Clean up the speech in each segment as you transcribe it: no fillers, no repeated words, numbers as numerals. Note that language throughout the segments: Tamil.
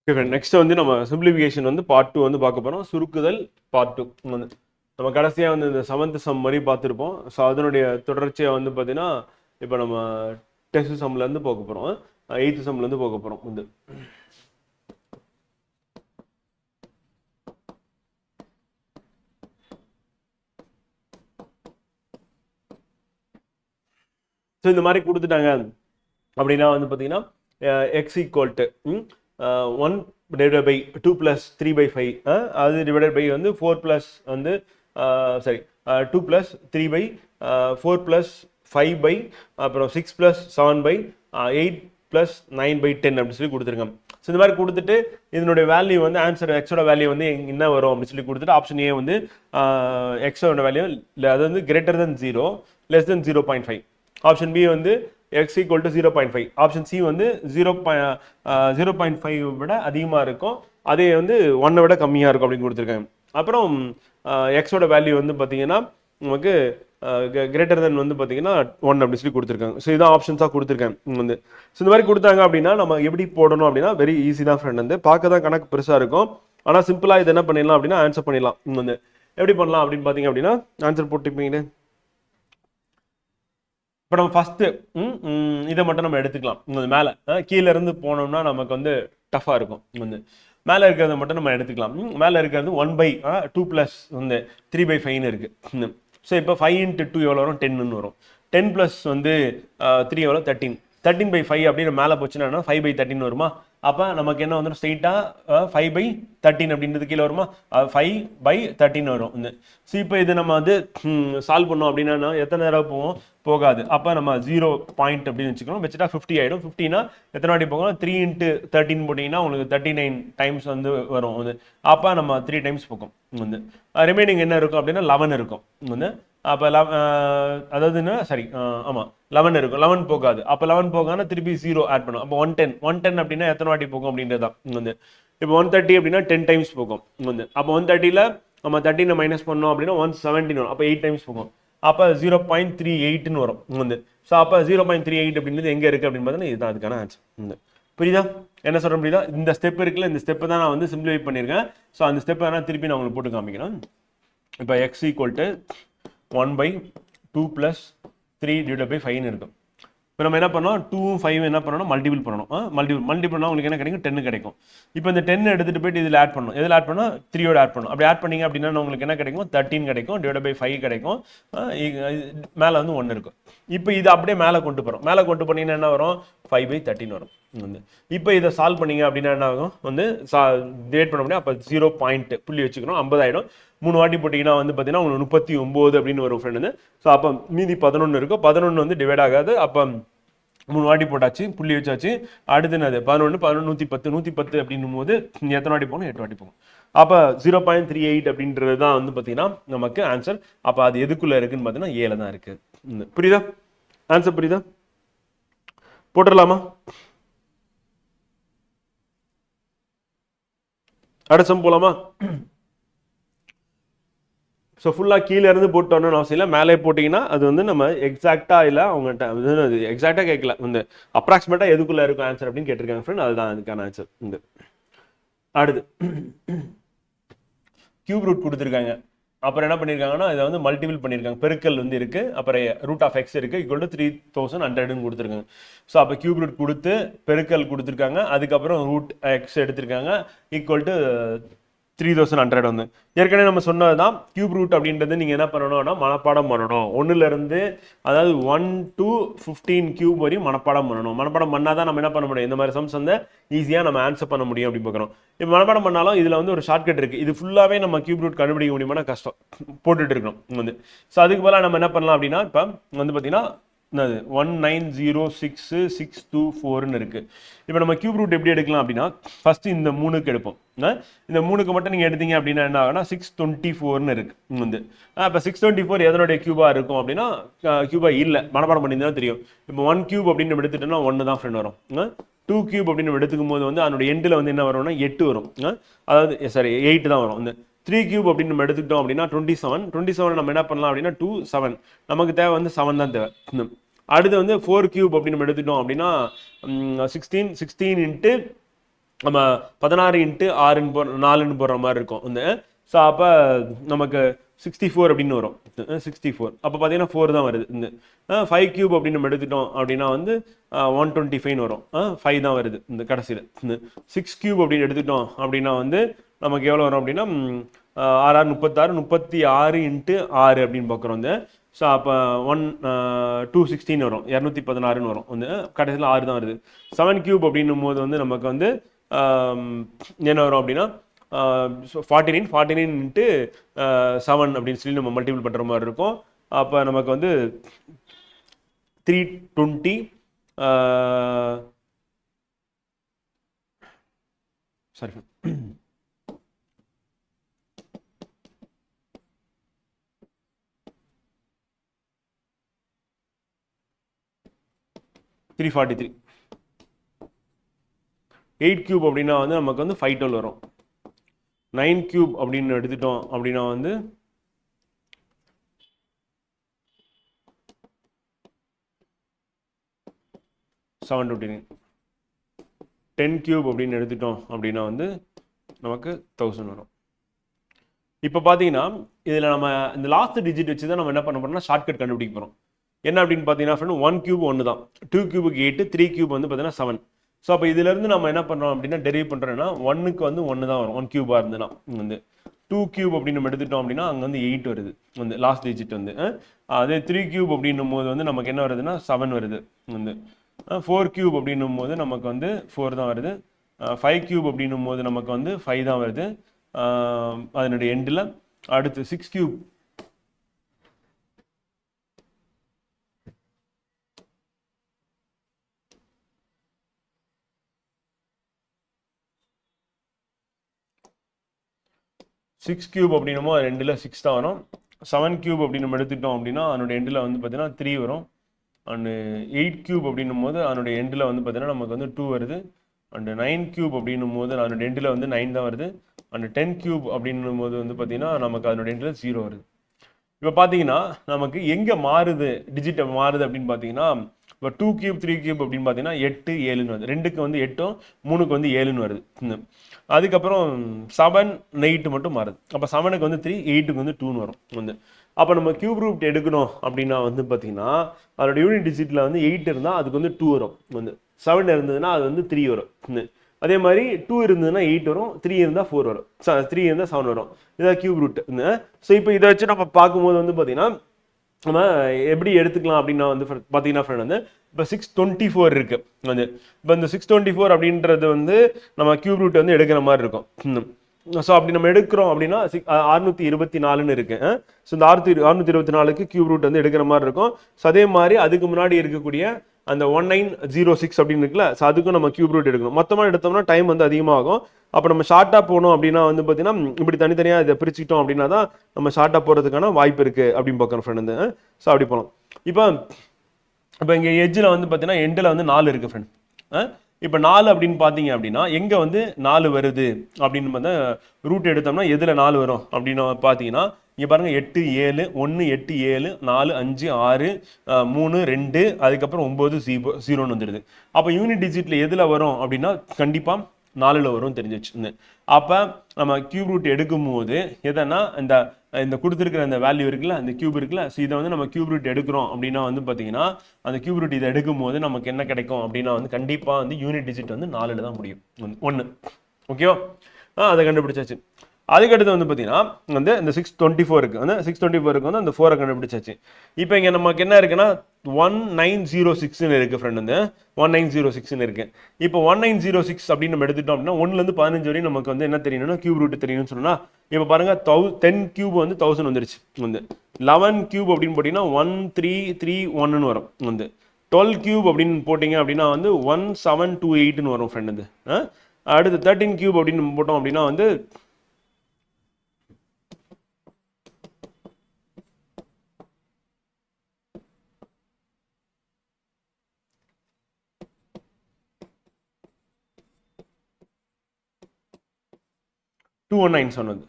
நெக்ஸ்ட் வந்து நம்ம சிம்பிளிஃபிகேஷன் வந்து பார்ட் 2 வந்து பார்க்க போகிறோம். சுருக்குதல் பார்ட் 2 வந்து நம்ம கடைசியாக வந்து இந்த செவன்த் சம் மாதிரி பார்த்துருப்போம். ஸோ அதனுடைய தொடர்ச்சியாக வந்து பார்த்தீங்கன்னா இப்போ நம்ம டெஸ்ட் சம்லேருந்து பார்க்க போகிறோம். எயித்து சம்லேருந்து பார்க்க போகிறோம் வந்து. ஸோ இந்த மாதிரி கொடுத்துட்டாங்க அப்படின்னா வந்து பார்த்தீங்கன்னா X equal to 1 divided by 2 plus 3 by 5 அது divided by வந்து 4 plus வந்து சரி 2 plus 3 by 4 plus 5 by அப்புறம் 6 plus 7 by 8 plus 9 by 10 அப்படி சொல்லி கொடுத்துருங்க. ஸோ இந்த மாதிரி கொடுத்துட்டு இதனுடைய வேல்யூ வந்து ஆன்சர் எக்ஸோட வேல்யூ வந்து என்ன வரும் அப்படின்னு சொல்லி கொடுத்துட்டு ஆப்ஷன் ஏ வந்து எக்ஸோட வேல்யூ அது வந்து greater than 0 less than 0.5. Option B வந்து x equal to 0.5. Option C வந்து 0.5 விட அதிகமாக இருக்கும், அதே வந்து 1 விட கம்மியாக இருக்கும் அப்படின்னு கொடுத்துருக்காங்க. அப்புறம் எக்ஸோட வேல்யூ வந்து பார்த்தீங்கன்னா நமக்கு கிரேட்டர் தென் வந்து பார்த்தீங்கன்னா 1 அப்படின்னு சொல்லி கொடுத்துருக்காங்க. ஸோ இதான் ஆப்ஷன்ஸாக கொடுத்துருக்காங்க வந்து. ஸோ இந்த மாதிரி கொடுத்தாங்க அப்படின்னா நம்ம எப்படி போடணும் அப்படின்னா வெரி ஈஸி தான் ஃப்ரெண்ட். வந்து பார்க்க தான் கணக்கு பெருசாக இருக்கும், ஆனால் சிம்பிளாக இது என்ன பண்ணிடலாம் அப்படின்னா ஆன்சர் பண்ணிடலாம் வந்து. எப்படி பண்ணலாம் அப்படின்னு பார்த்தீங்க அப்படின்னா ஆன்சர் போட்டுப்பீங்க. இப்போ நம்ம ஃபஸ்ட்டு இதை மட்டும் நம்ம எடுத்துக்கலாம். மேலே கீழே இருந்து போனோம்னா நமக்கு வந்து டஃப்பாக இருக்கும் வந்து. மேலே இருக்கிறத மட்டும் நம்ம எடுத்துக்கலாம். மேலே இருக்கிறது 1/2 + வந்து 3/5 இருக்குது. ஸோ இப்போ 5 × 2 எவ்வளோ வரும்? 10ன்னு வரும். 10 + வந்து 3 எவ்வளோ? 13. 13/5 அப்படின்னு மேலே போச்சுன்னா 5/13 வருமா? அப்போ நமக்கு என்ன வந்துடும்? ஸ்ட்ரெயிட்டாக 5/13 அப்படின்றது கீழே வருமா? 5/13 வரும் வந்து. ஸோ இப்போ இது நம்ம வந்து சால்வ் பண்ணோம் அப்படின்னா எத்தனை தடவை போகாது. அப்போ நம்ம 0 பாயிண்ட் அப்படின்னு வச்சுக்கணும். வச்சுட்டா 50 ஆகிடும். 50னா எத்தனை வாட்டி போகணும்? 3 × 13 போட்டிங்கன்னா உங்களுக்கு 39 டைம்ஸ் வந்து வரும் வந்து. அப்போ நம்ம 3 டைம்ஸ் போகும் வந்து. ரிமைனிங் என்ன இருக்கும் அப்படின்னா 11 இருக்கும் வந்து. அப்போ அதாவதுன்னா சரி ஆமாம் 11 இருக்கும். 11 போகாது. அப்போ 11 போகாமல் திருப்பி 0 ஆட் பண்ணும். அப்போ 110 அப்படின்னா எத்தனை வாட்டி போகும் அப்படின்றது தான் வந்து. இப்போ 130 அப்படின்னா 10 டைம்ஸ் போகும் வந்து. அப்போ 130ல் நம்ம 13 மைனஸ் பண்ணோம் அப்படின்னா 117 வரும். அப்போ 8 டைம்ஸ் போகும். அப்போ 0.38ன்னு வரும் வந்து. ஸோ அப்போ 0.38 அப்படின்றது எங்கே இருக்குது அப்படின்னு பார்த்தீங்கன்னா இதுதான் அதுக்கான ஆன்சர் வந்து. புரியுதா என்ன சொல்கிறேன்? புரியுதா? இந்த ஸ்டெப் இருக்குல்ல, இந்த ஸ்டெப்பை தான் நான் வந்து சிம்பிளிஃபை பண்ணியிருக்கேன். ஸோ அந்த ஸ்டெப்பை வேணால் திருப்பி நான் உங்களுக்கு போட்டு காமிக்கிறேன். இப்போ எக்ஸ் ஈக்குவல் டு 1/2 + 3 / 5ன்னு இருக்கும். இப்போ நம்ம என்ன பண்ணோம்? 2 5 என்ன பண்ணணும்? மல்டிபிள் பண்ணணும். மல்டிபிள் பண்ணால் உங்களுக்கு என்ன கிடைக்கும்? 10 கிடைக்கும். இப்போ இந்த 10 எடுத்துகிட்டு போயிட்டு இதில் ஆட் பண்ணணும். எதில் ஆட் பண்ணால் 3யோட ஆட் பண்ணணும். அப்படி ஆட் பண்ணிங்க அப்படின்னா உங்களுக்கு என்ன கிடைக்கும்? 13 கிடைக்கும். /5 கிடைக்கும். மேலே வந்து 1 இருக்கும். இப்போ இது அப்படியே மேலே கொண்டு போகிறோம். மேலே கொண்டு போனீங்கன்னா என்ன வரும்? 5/13 வரும் வந்து. இப்போ இதை சால்வ் பண்ணீங்க அப்படின்னா என்ன ஆகும்? வந்து டிவைட் பண்ண முடியும். அப்போ 0 பாயிண்ட் புள்ளி வச்சுக்கணும். 50 ஆகிடும். 3 வாட்டி போட்டிங்கன்னா வந்து பார்த்தீங்கன்னா உங்களுக்கு 39 அப்படின்னு வரும் ஃப்ரெண்டு. ஸோ அப்போ மீதி 11 இருக்கும். 11 வந்து டிவைட் ஆகாது. அப்போ 3 வாட்டி போட்டாச்சு, புள்ளி வச்சாச்சு. அடுத்து என்னது? 11 110 110 அப்படின்னும் போது எத்தனை வாட்டி போகணும்? 8 வாட்டி போகும். அப்போ 0.38 அப்படின்றது தான் வந்து பார்த்தீங்கன்னா நமக்கு ஆன்சர். அப்போ அது எதுக்குள்ளே இருக்குன்னு பார்த்தீங்கன்னா ஏல தான் இருக்குது. புரியுதா? ஆன்சர் புரியுதா? போட்டுடலாமா? அடுத்த சம் போலாமா? ஸோ ஃபுல்லாக கீழே இருந்து போட்டோன்னு அவசியம் இல்லை. மேலே போட்டிங்கன்னா அது வந்து நம்ம எக்ஸாக்டாக இல்லை அவங்கள்ட்ட எக்ஸாக்டாக கேட்கல வந்து அப்ராக்சிமேட்டாக எதுக்குள்ளே இருக்கும் ஆன்சர் அப்படின்னு கேட்டிருக்காங்க ஃப்ரெண்ட். அதுதான் அதுக்கான ஆன்சர் இந்த. அடுத்து கியூப் ரூட் கொடுத்துருக்காங்க. அப்புறம் என்ன பண்ணியிருக்காங்கன்னா இதை வந்து மல்டிபிள் பண்ணியிருக்காங்க. பெருக்கல் வந்து இருக்குது. அப்புறம் √(x) இருக்குது = 3100ன்னு கொடுத்துருக்காங்க. ஸோ அப்போ கியூப் ரூட் கொடுத்து பெருக்கல் கொடுத்துருக்காங்க. அதுக்கப்புறம் √(x) எடுத்திருக்காங்க = 3100 வந்து. ஏற்கனவே நம்ம சொன்னது தான் கியூப் ரூட் அப்படின்றது நீங்கள் என்ன பண்ணணும்னா மனப்பாடம் பண்ணணும். 1லேருந்து அதாவது 1 to 15 கியூப் வரையும் மனப்பாடம் பண்ணணும். மனப்பாடம் பண்ணால் தான் நம்ம என்ன பண்ண முடியும்? இந்த மாதிரி சம்ஸ் வந்து ஈஸியாக நம்ம ஆன்சர் பண்ண முடியும் அப்படின்னு பார்க்குறோம். இப்போ மனப்பாடம் பண்ணாலும் இதில் வந்து ஒரு ஷார்ட்கட் இருக்குது. இது ஃபுல்லாகவே நம்ம கியூப் ரூட் கண்டுபிடிக்க முடியுமானா கஷ்டம், போட்டுட்டு இருக்கணும் வந்து. ஸோ அதுக்கு பதிலாக நம்ம என்ன பண்ணலாம் அப்படின்னா இப்போ வந்து பார்த்தீங்கன்னா 1906624ன்னு இருக்குது. இப்போ நம்ம கியூப் ரூட் எப்படி எடுக்கலாம் அப்படின்னா ஃபஸ்ட்டு இந்த 3க்கு எடுப்போம். இந்த 3க்கு மட்டும் நீங்கள் எடுத்தீங்க அப்படின்னா என்ன ஆகுனா 624ன்னு இருக்குது வந்து. இப்போ 624 எதனுடைய கியூபாக இருக்கும் அப்படின்னா கியூபாக இல்லை, மனப்பாடம் பண்ணி தான் தெரியும். இப்போ 1 கியூப் அப்படின்னு நம்ம எடுத்துட்டோம்னா 1 தான் ஃப்ரெண்ட் வரும். 2 கியூப் அப்படின்னு நம்ம எடுத்துக்கும் போது வந்து அதனுடைய எண்டில் வந்து என்ன வரும்னா 8 வரும். அதாவது சரி 8 தான் வரும் வந்து. 3 கியூப் அப்படின்னு நம்ம எடுத்துக்கிட்டோம் அப்படின்னா 27 நம்ம என்ன பண்ணலாம் அப்படின்னா 2 7 நமக்கு தேவை வந்து 7 தான் தேவை. அடுத்து வந்து 4 கியூப் அப்படின்னு நம்ம எடுத்துட்டோம் அப்படின்னா 16 × நம்ம 16 இன்ட்டு 6ன்னு 4ன்னு போடுற மாதிரி இருக்கும் வந்து. ஸோ அப்போ நமக்கு 64 அப்படின்னு வரும். 64 அப்போ பார்த்தீங்கன்னா 4 தான் வருது. இந்த 5 கியூப் அப்படின்னு நம்ம எடுத்துட்டோம் அப்படின்னா வந்து 125 வரும். 5 தான் வருது இந்த கடைசியில். இந்த 6 கியூப் அப்படின்னு எடுத்துட்டோம் அப்படின்னா வந்து நமக்கு எவ்வளோ வரும் அப்படின்னா 6 36 36 இன்ட்டு 6 அப்படின்னு பார்க்குறோம் வந்து. ஸோ அப்போ 216 வரும், 216ன்னு வரும் வந்து. கடைசியில் 6 தான் வருது. 7 கியூப் அப்படின்னும் போது வந்து நமக்கு வந்து என்ன வரும் அப்படின்னா 49 இன்ட்டு 7 அப்படின்னு சொல்லி நம்ம மல்டிபிள் பண்ணுற மாதிரி இருக்கும். அப்போ நமக்கு வந்து 320 சாரி 343. 8 கியூப் அப்படின்னா வந்து நமக்கு வந்து 512 வரும். 9 கியூப் அப்படின்னு எடுத்துட்டோம் அப்படின்னா வந்து 729. 10 கியூப் அப்படின்னு எடுத்துட்டோம் அப்படின்னா வந்து நமக்கு 1000 வரும். இப்போ பார்த்தீங்கன்னா இதில் நம்ம இந்த லாஸ்ட் டிஜிட் வச்சு தான் நம்ம என்ன பண்ண போறோம்னா ஷார்ட்கட் கண்டுபிடிக்க போகிறோம். என்ன அப்படின்னு பார்த்தீங்கன்னா ஃப்ரெண்ட் 1 கியூப் 1 தான், 2 கியூபுக்கு 8, 3 கியூப் வந்து பார்த்தீங்கன்னா 7. ஸோ அப்போ இதுலேருந்து நம்ம என்ன பண்ணுறோம் அப்படின்னா டெரிவ் பண்ணுறோன்னா 1க்கு வந்து 1 தான் வரும், 1 கியூபாக இருந்துன்னா வந்து. 2 கியூப் அப்படின்னு நம்ம எடுத்துட்டோம் அப்படின்னா அங்கே வந்து 8 வருது வந்து லாஸ்ட் டிஜிட் வந்து. அதே 3 கியூப் அப்படின்னும் போது வந்து நமக்கு என்ன வருதுன்னா 7 வருது வந்து. 4 கியூப் அப்படின்னும் போது நமக்கு வந்து 4 தான் வருது. 5 கியூப் அப்படின்னும் போது நமக்கு வந்து 5 தான் வருது அதனுடைய எண்டில். அடுத்து 6 கியூப் 6 கியூப் அப்படின்னுமோ அது எண்டில் 6 தான் வரும். 7 கியூப் அப்படின்னு நம்ம எடுத்துட்டோம் அப்படின்னா அதனுடைய எண்டில் வந்து பார்த்தீங்கன்னா 3 வரும். அண்டு 8 கியூப் அப்படின்னும் போது அதனுடைய எண்டில் வந்து பார்த்தீங்கன்னா நமக்கு வந்து 2 வருது. அண்டு 9 கியூப் அப்படின்னும் போது அதனுடைய எண்டில் வந்து 9 தான் வருது. அண்டு 10 கியூப் அப்படின்னும் போது வந்து பார்த்தீங்கன்னா நமக்கு அதனுடைய எண்டில் 0 வருது. இப்போ பார்த்தீங்கன்னா நமக்கு எங்கே மாறுது டிஜிட் மாறுது அப்படின்னு பார்த்தீங்கன்னா இப்போ 2 கியூப் 3 கியூப் அப்படின்னு பார்த்தீங்கன்னா 8 7ன்னு வருது. 2க்கு வந்து 8ம் 3க்கு வந்து 7ன்னு வருது. அதுக்கப்புறம் 7 8 மட்டும் மாறுது. அப்போ 7க்கு வந்து 3, 8க்கு வந்து 2ன்னு வரும் வந்து. அப்போ நம்ம கியூப் ரூட் எடுக்கணும் அப்படின்னா வந்து பார்த்தீங்கன்னா அதோட யூனிட் டிஜிட்டில் வந்து 8 இருந்தால் அதுக்கு வந்து 2 வரும் வந்து. 7 இருந்ததுன்னா அது வந்து 3 வரும். அதே மாதிரி 2 இருந்ததுன்னா 8 வரும், 3 இருந்தால் 4 வரும், 3 இருந்தால் 7 வரும். இதான் கியூப் ரூட். ஸோ இப்போ இதை வச்சு நம்ம பார்க்கும்போது வந்து பார்த்தீங்கன்னா நம்ம எப்படி எடுத்துக்கலாம் அப்படின்னா வந்து பார்த்தீங்கன்னா ஃப்ரெண்ட் வந்து இப்போ 624 இருக்கு வந்து. இப்போ இந்த 624 அப்படின்றது வந்து நம்ம கியூப் ரூட் வந்து எடுக்கிற மாதிரி இருக்கும். ஸோ அப்படி நம்ம எடுக்கிறோம் அப்படின்னா 624ன்னு இருக்கு. ஸோ இந்த 624க்கு கியூப் ரூட் வந்து எடுக்கிற மாதிரி இருக்கும். ஸோ அதே மாதிரி அதுக்கு முன்னாடி இருக்கக்கூடிய அந்த 1906 அப்படின்னு இருக்குல்ல, ஸோ அதுக்கும் நம்ம கியூப் ரூட் எடுக்கணும். மொத்தமாக எடுத்தோம்னா டைம் வந்து அதிகமாகும். அப்போ நம்ம ஷார்ட்டாக போகணும் அப்படின்னா வந்து பார்த்தீங்கன்னா இப்படி தனித்தனியாக இதை பிரிச்சுக்கிட்டோம் அப்படின்னா தான் நம்ம ஷார்ட்டாக போகிறதுக்கான வாய்ப்பு இருக்குது அப்படின்னு பார்க்குறோம் ஃப்ரெண்ட் வந்து. ஸோ அப்படி போகலாம். இப்போ இங்கே எட்ஜில் வந்து பார்த்தீங்கன்னா எண்டில் வந்து 4 இருக்குது ஃப்ரெண்ட். இப்போ 4 அப்படின்னு பார்த்தீங்க அப்படின்னா எங்கே வந்து 4 வருது அப்படின்னு பார்த்தா ரூட் எடுத்தோம்னா எதில் 4 வரும் அப்படின்னு பார்த்தீங்கன்னா இங்கே பாருங்க 8 7 1 8 7 4 5 6 3 2 அதுக்கப்புறம் 9 0ன்னு வந்துடுது. அப்போ யூனிட் டிஜிட்டில் எதில் வரும் அப்படின்னா கண்டிப்பாக 4ல் வரும் தெரிஞ்சு வச்சு. அப்போ நம்ம கியூப் ரூட் எடுக்கும் போது எதனா இந்த கொடுத்துருக்கிற அந்த வேல்யூ இருக்குல்ல, அந்த கியூப் இருக்குல்ல, ஸோ இதை வந்து நம்ம கியூப் ரூட் எடுக்கிறோம் அப்படின்னா வந்து பார்த்தீங்கன்னா அந்த கியூப் ரூட் இதை எடுக்கும் போது நமக்கு என்ன கிடைக்கும் அப்படின்னா வந்து கண்டிப்பாக வந்து யூனிட் டிஜிட் வந்து 4ல் தான் முடியும் 1. ஓகேவா? அதை கண்டுபிடிச்சாச்சு. அதுக்கடுத்து வந்து பார்த்தீங்கன்னா வந்து இந்த 624 வந்து 624 வந்து அந்த 4 கண்டுபிடிச்சாச்சு. இப்போ இங்கே நமக்கு என்ன இருக்குன்னா 1906ன்னு இருக்குது ஃப்ரெண்ட் வந்து 1906ன்னு இருக்குது. இப்போ 1906 அப்படின்னு நம்ம எடுத்துட்டோம் அப்படின்னா 1லேருந்து 15 வரையும் நமக்கு வந்து என்ன தெரியணும்னா கியூப் ரூட் தெரியணும்னு சொன்னால் இப்போ பாருங்க 10 கியூப் வந்து 1000 வந்துருச்சு வந்து. 11 கியூப் அப்படின்னு போட்டிங்கன்னா 1331ன்னு வரும் வந்து. 12 கியூப் அப்படின்னு போட்டிங்க அப்படின்னா வந்து 1728ன்னு வரும் ஃப்ரெண்ட் வந்து. அடுத்து 13 கியூப் அப்படின்னு போட்டோம் அப்படின்னா வந்து 219 சொன்னது.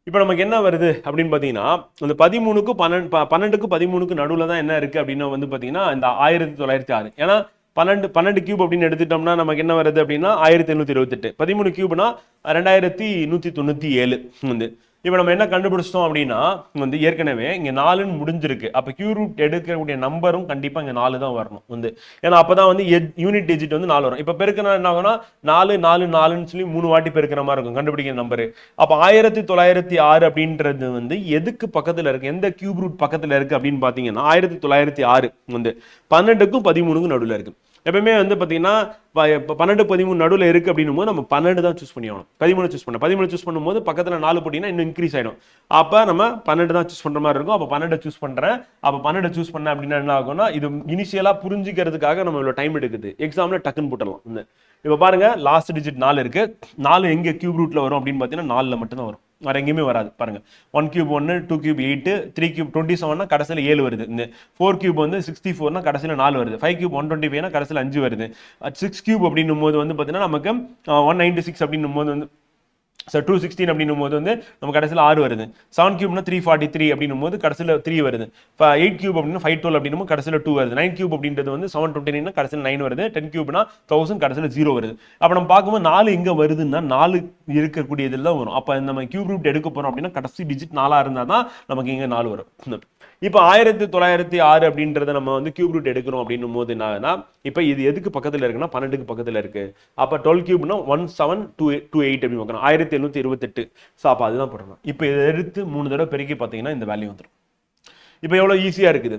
இப்போ நமக்கு என்ன வருது அப்படின்னு பார்த்தீங்கன்னா இந்த 13க்கும் 12க்கும் 13க்கு நடுவில் தான் என்ன இருக்குது அப்படின்னா வந்து பார்த்தீங்கன்னா இந்த 1906. ஏன்னா பன்னெண்டு கியூப் அப்படின்னு எடுத்துட்டோம்னா நமக்கு என்ன வருது அப்படின்னா 1728. 13 கியூப்னா 2197 வந்து. இப்போ நம்ம என்ன கண்டுபிடிச்சிட்டோம் அப்படின்னா வந்து ஏற்கனவே இங்கே 4ன்னு முடிஞ்சிருக்கு. அப்போ கியூ ரூட் எடுக்கக்கூடிய நம்பரும் கண்டிப்பாக இங்கே 4 தான் வரணும் வந்து. ஏன்னா அப்போ தான் வந்து யூனிட் டிஜிட் வந்து 4 வரும். இப்போ பெருக்கினா என்ன ஆகும்னா 4 சொல்லி 3 வாட்டி பெருக்கிற மாதிரி இருக்கும் கண்டுபிடிக்கிற நம்பரு. அப்போ 1906 அப்படின்றது வந்து எதுக்கு பக்கத்தில் இருக்கு, எந்த கியூப் ரூட் பக்கத்தில் இருக்கு அப்படின்னு பார்த்தீங்கன்னா 1906 வந்து 12க்கும் 13க்கும் நடுவில் இருக்கு. எப்பவுமே வந்து பார்த்தீங்கன்னா 12 13 நடுவில் இருக்கு அப்படின்னும் போது நம்ம 12 தான் சூஸ் பண்ணி ஆகணும். 13 சூஸ் பண்ணும்போது பக்கத்தில் 4 போட்டிங்கன்னா இன்னும் இன்க்ரீஸ் ஆயிடும். அப்போ நம்ம 12 தான் சூஸ் பண்ற மாதிரி இருக்கும். அப்போ 12 சூஸ் பண்றேன். அப்போ 12 சூஸ் பண்ண அப்படின்னா என்ன ஆகும்னா இது இனிஷியலா புரிஞ்சுக்கிறதுக்காக நம்ம இவ்வளோ டைம் எடுக்குது. எக்ஸாம்ல டக்குன்னு போட்டுடலாம். இப்போ பாருங்க லாஸ்ட் டிஜிட் 4 இருக்கு. 4 எங்க கியூப் ரூட்ல வரும் அப்படின்னு பார்த்தீங்கன்னா 4ல மட்டும் தான் வரும், வேற எங்கேயுமே வராது. பாருங்க 1 கியூப் 1, 2 கியூப் 8, 3 கியூப் 27 கடைசியில் 7 வருது. இந்த 4 கியூப் வந்து 64 கடைசியில் 4 வருது. 5 கியூப் 125 கடைசியில் 5 வருது. 6 கியூப் அப்படின்னும் போது வந்து பார்த்தீங்கன்னா நமக்கு 196 அப்படின்னும் போது வந்து 216 அப்படின்னும் போது வந்து நம்ம கடைசியில் 6 வருது. 7 கியூப்னா 343 அப்படின்னும் போது கடைசியில் 3 வருது. 8 கியூப் அப்படின்னா 512 அப்படின்னும் கடைசியில் 2 வருது. 9 கியூப் அப்படின்றது வந்து 729 கடைசியில் 9 வருது. 10 கியூப்னா 1000 கடைசியில் 0 வருது. அப்போ நம்ம பார்க்கும்போது 4 எங்க வருதுன்னா 4 இருக்கக்கூடிய இதில் தான் வரும். அப்போ நம்ம கியூப் ரூட் எடுக்க போறோம் அப்படின்னா கடைசி டிஜிட் 4 இருந்தால் தான் நமக்கு இங்கே 4 வரும். இப்போ 1906 அப்படின்றத நம்ம வந்து கியூப் ரூட் எடுக்கிறோம் அப்படின்னும் போது என்னன்னா இப்போ இது எதுக்கு பக்கத்தில் இருக்குன்னா 12க்கு பக்கத்தில் இருக்கு. அப்போ 12 கியூப்னா 1728 அப்படின்னு பார்க்கணும். 1728. ஸோ அப்போ அதுதான் போடணும். இப்போ இதை எடுத்து 3 தடவை பெருக்கி பார்த்தீங்கன்னா இந்த வேல்யூ வந்துடும். இப்போ எவ்வளோ ஈஸியாக இருக்குது.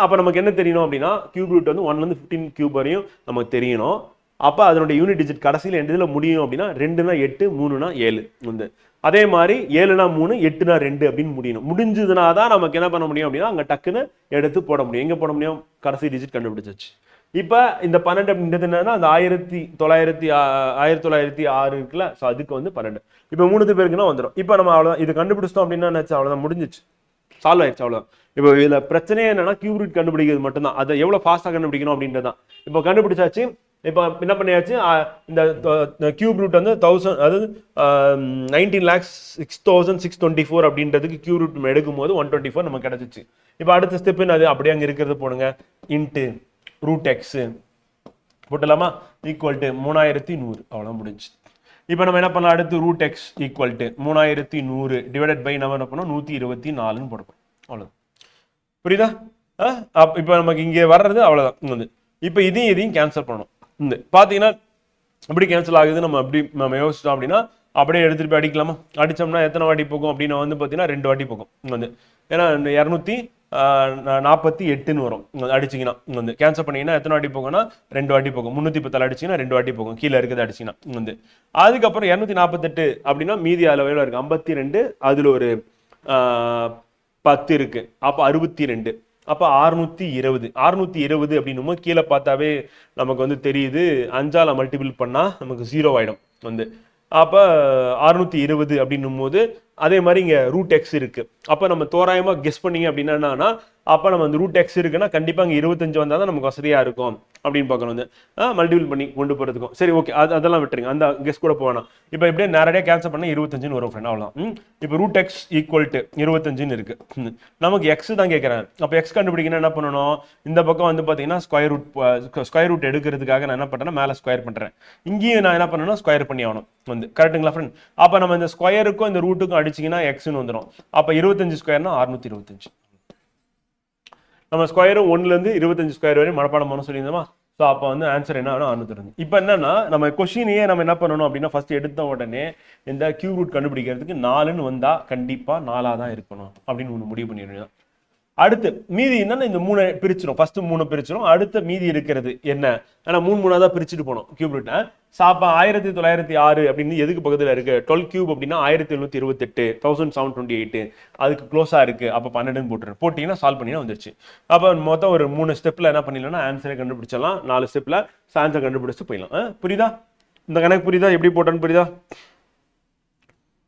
அப்போ நமக்கு என்ன தெரியணும் அப்படின்னா கியூப் ரூட் வந்து 1 15 கியூப் வரையும் நமக்கு தெரியணும். அப்போ அதனுடைய யூனிட் டிஜிட் கடைசியில் எந்த இதில் முடியும் அப்படின்னா 2னா 8, 3னா 7 வந்து. அதே மாதிரி 7னா 3, 8னா 2 அப்படின்னு முடியணும். முடிஞ்சதுனா தான் நமக்கு என்ன பண்ண முடியும் அப்படின்னா அங்கே டக்குன்னு எடுத்து போட முடியும். எங்கே போட முடியும், கடைசி டிஜிட் கண்டுபிடிச்சிச்சு. இப்போ இந்த 12 அப்படின்றது என்னன்னா அந்த 1906 இருக்குல்ல, ஸோ அதுக்கு வந்து 12. இப்போ 3 பேருக்குன்னா வந்துடும். இப்போ நம்ம அவ்வளோதான் இது கண்டுபிடிச்சிட்டோம் அப்படின்னா நினச்சா அவ்வளோதான், முடிஞ்சிச்சு, சால்வ் ஆயிடுச்சு, அவ்வளோதான். இப்போ இதில் பிரச்சனையே என்னன்னா கியூப் ரூட் கண்டுபிடிக்கிறது மட்டும்தான். அதை எவ்வளோ ஃபாஸ்ட்டாக கண்டுபிடிக்கணும் அப்படின்றது தான். இப்போ கண்டுபிடிச்சாச்சு. இப்போ என்ன பண்ணியாச்சு, இந்த கியூப் ரூட் வந்து 1000 அதாவது 19,06,624 அப்படின்றதுக்கு கியூப் ரூட் நம்ம எடுக்கும் போது 124 நமக்கு கிடைச்சிச்சு. இப்போ அடுத்த ஸ்டெப் அது அப்படியே அங்கே இருக்கிறது போடுங்க. இன்ட்டு ரூட் எக்ஸ் போட்டலாமா, ஈக்குவல் டு 3100, அவ்வளோ முடிஞ்சு. இப்போ நம்ம என்ன பண்ணலாம், அடுத்து root x equal to 3100 divided by நம்ம என்ன பண்ணோம் 124ன்னு போடுறோம். அவ்வளோதான். புரியுதா? இப்போ நமக்கு இங்கே வர்றது அவ்வளோதான். வந்து இப்போ இதையும் கேன்சல் பண்ணணும். பார்த்தீங்கன்னா எப்படி கேன்சல் ஆகுது நம்ம யோசிச்சோம் அப்படின்னா அப்படியே எடுத்துட்டு போய் அடிக்கலாமா. அடிச்சோம்னா எத்தனை வாட்டி போகும் அப்படின்னா வந்து பார்த்தீங்கன்னா 2 வாட்டி போகும். வந்து ஏன்னா 248ன்னு வரும் அடிச்சிங்கன்னா. வந்து கேன்சல் பண்ணிங்கன்னா எத்தனை வாட்டி போகும்னா 2 வாட்டி போகும். 310 அடிச்சிங்கன்னா 2 வாட்டி போகும், கீழே இருக்குது அடிச்சிங்கன்னா. வந்து அதுக்கப்புறம் 248 அப்படின்னா மீதி அளவு இருக்கு 52, அதில் ஒரு 10 இருக்கு, அப்போ 62, அப்போ 620 அப்படின்னும் கீழே பார்த்தாவே நமக்கு வந்து தெரியுது. 5ஆல் மல்டிபிள் பண்ணா நமக்கு 0 ஆயிடும். வந்து அப்போ 620 அப்படின்னும் போது அதே மாதிரி இங்கே ரூட் எக்ஸ் இருக்கு. அப்போ நம்ம தோராயமாக கெஸ் பண்ணீங்க அப்படின்னா என்னன்னா அப்போ நம்ம அந்த ரூட் எக்ஸ் இருக்குன்னா கண்டிப்பாக இங்கே 25 வந்தால் தான் நமக்கு வசதியாக இருக்கும் அப்படின்னு பார்க்கணும். வந்து மல்டிபிள் பண்ணி கொண்டு போகிறதுக்கும். சரி, ஓகே, அதெல்லாம் விட்டுருங்க, அந்த கெஸ் கூட போவேணாம். இப்போ எப்படியே நேரடியாக கேன்சல் பண்ணால் 25ன்னு வரும் ஃப்ரெண்ட், அவ்வளோதான். இப்போ ரூட் எக்ஸ் ஈக்குவல் டு 25ன்னு இருக்கு. நமக்கு எக்ஸ் தான் கேட்குறேன். அப்போ எக்ஸ் கண்டுபிடிக்கணும் என்ன பண்ணணும், இந்த பக்கம் வந்து பார்த்தீங்கன்னா ஸ்கொயர் ரூட் எடுக்கிறதுக்காக நான் என்ன பண்ணுறேன்னா மேலே ஸ்கொயர் பண்ணுறேன். இங்கேயும் நான் என்ன பண்ணணும்னா ஸ்கொயர் பண்ணி ஆகணும். வந்து கரெக்டுங்களா ஃப்ரெண்ட்? அப்போ நம்ம இந்த ஸ்கொயருக்கும் இந்த ரூட்டுக்கும் அடிச்சிங்கன்னா எக்ஸ்ன்னு வந்துடும். அப்போ 25 ஸ்கொயர்னா 625. நம்ம ஸ்கொயரும் 1லேருந்து 25 ஸ்கொயர் வரையும் மனப்பாடம் பண்ண சொல்லியிருந்தோமா. ஸோ அப்போ வந்து ஆன்சர் என்ன ஆகும், 625. இப்போ என்னன்னா நம்ம கொஸ்டினையே நம்ம என்ன பண்ணணும் அப்படின்னா ஃபர்ஸ்ட் எடுத்த உடனே இந்த கியூப் ரூட் கண்டுபிடிக்கிறதுக்கு 4ன்னு வந்தா கண்டிப்பா 4ஆ தான் இருக்கணும் அப்படின்னு ஒன்று முடிவு பண்ணிடுறோம். அடுத்து மீதி என்னன்னா இந்த 3 பிரிச்சிடும். ஃபர்ஸ்ட் 3 பிரிச்சிடும். அடுத்த மீதி இருக்கிறது என்ன, ஆனா 3 தான் பிரிச்சுட்டு போனோம் கியூப் ரூட். சாப்பா 1906 அப்படின்னு எதுக்கு பக்கத்தில் இருக்கு, 12 கியூப் அப்படின்னா 1728, 1728 அதுக்கு க்ளோஸா இருக்கு. அப்போ 12ன்னு போட்டீங்கன்னா சால்வ் பண்ணினா வந்துருச்சு. அப்போ மொத்தம் ஒரு 3 ஸ்டெப்ல என்ன பண்ணிடலாம்னா ஆன்சரை கண்டுபிடிச்சலாம். 4 ஸ்டெப்ல ஆன்சர் கண்டுபிடிச்சு போயிடலாம். புரியுதா? இந்த கணக்கு புரியுதா, எப்படி போட்டோன்னு புரியுதா?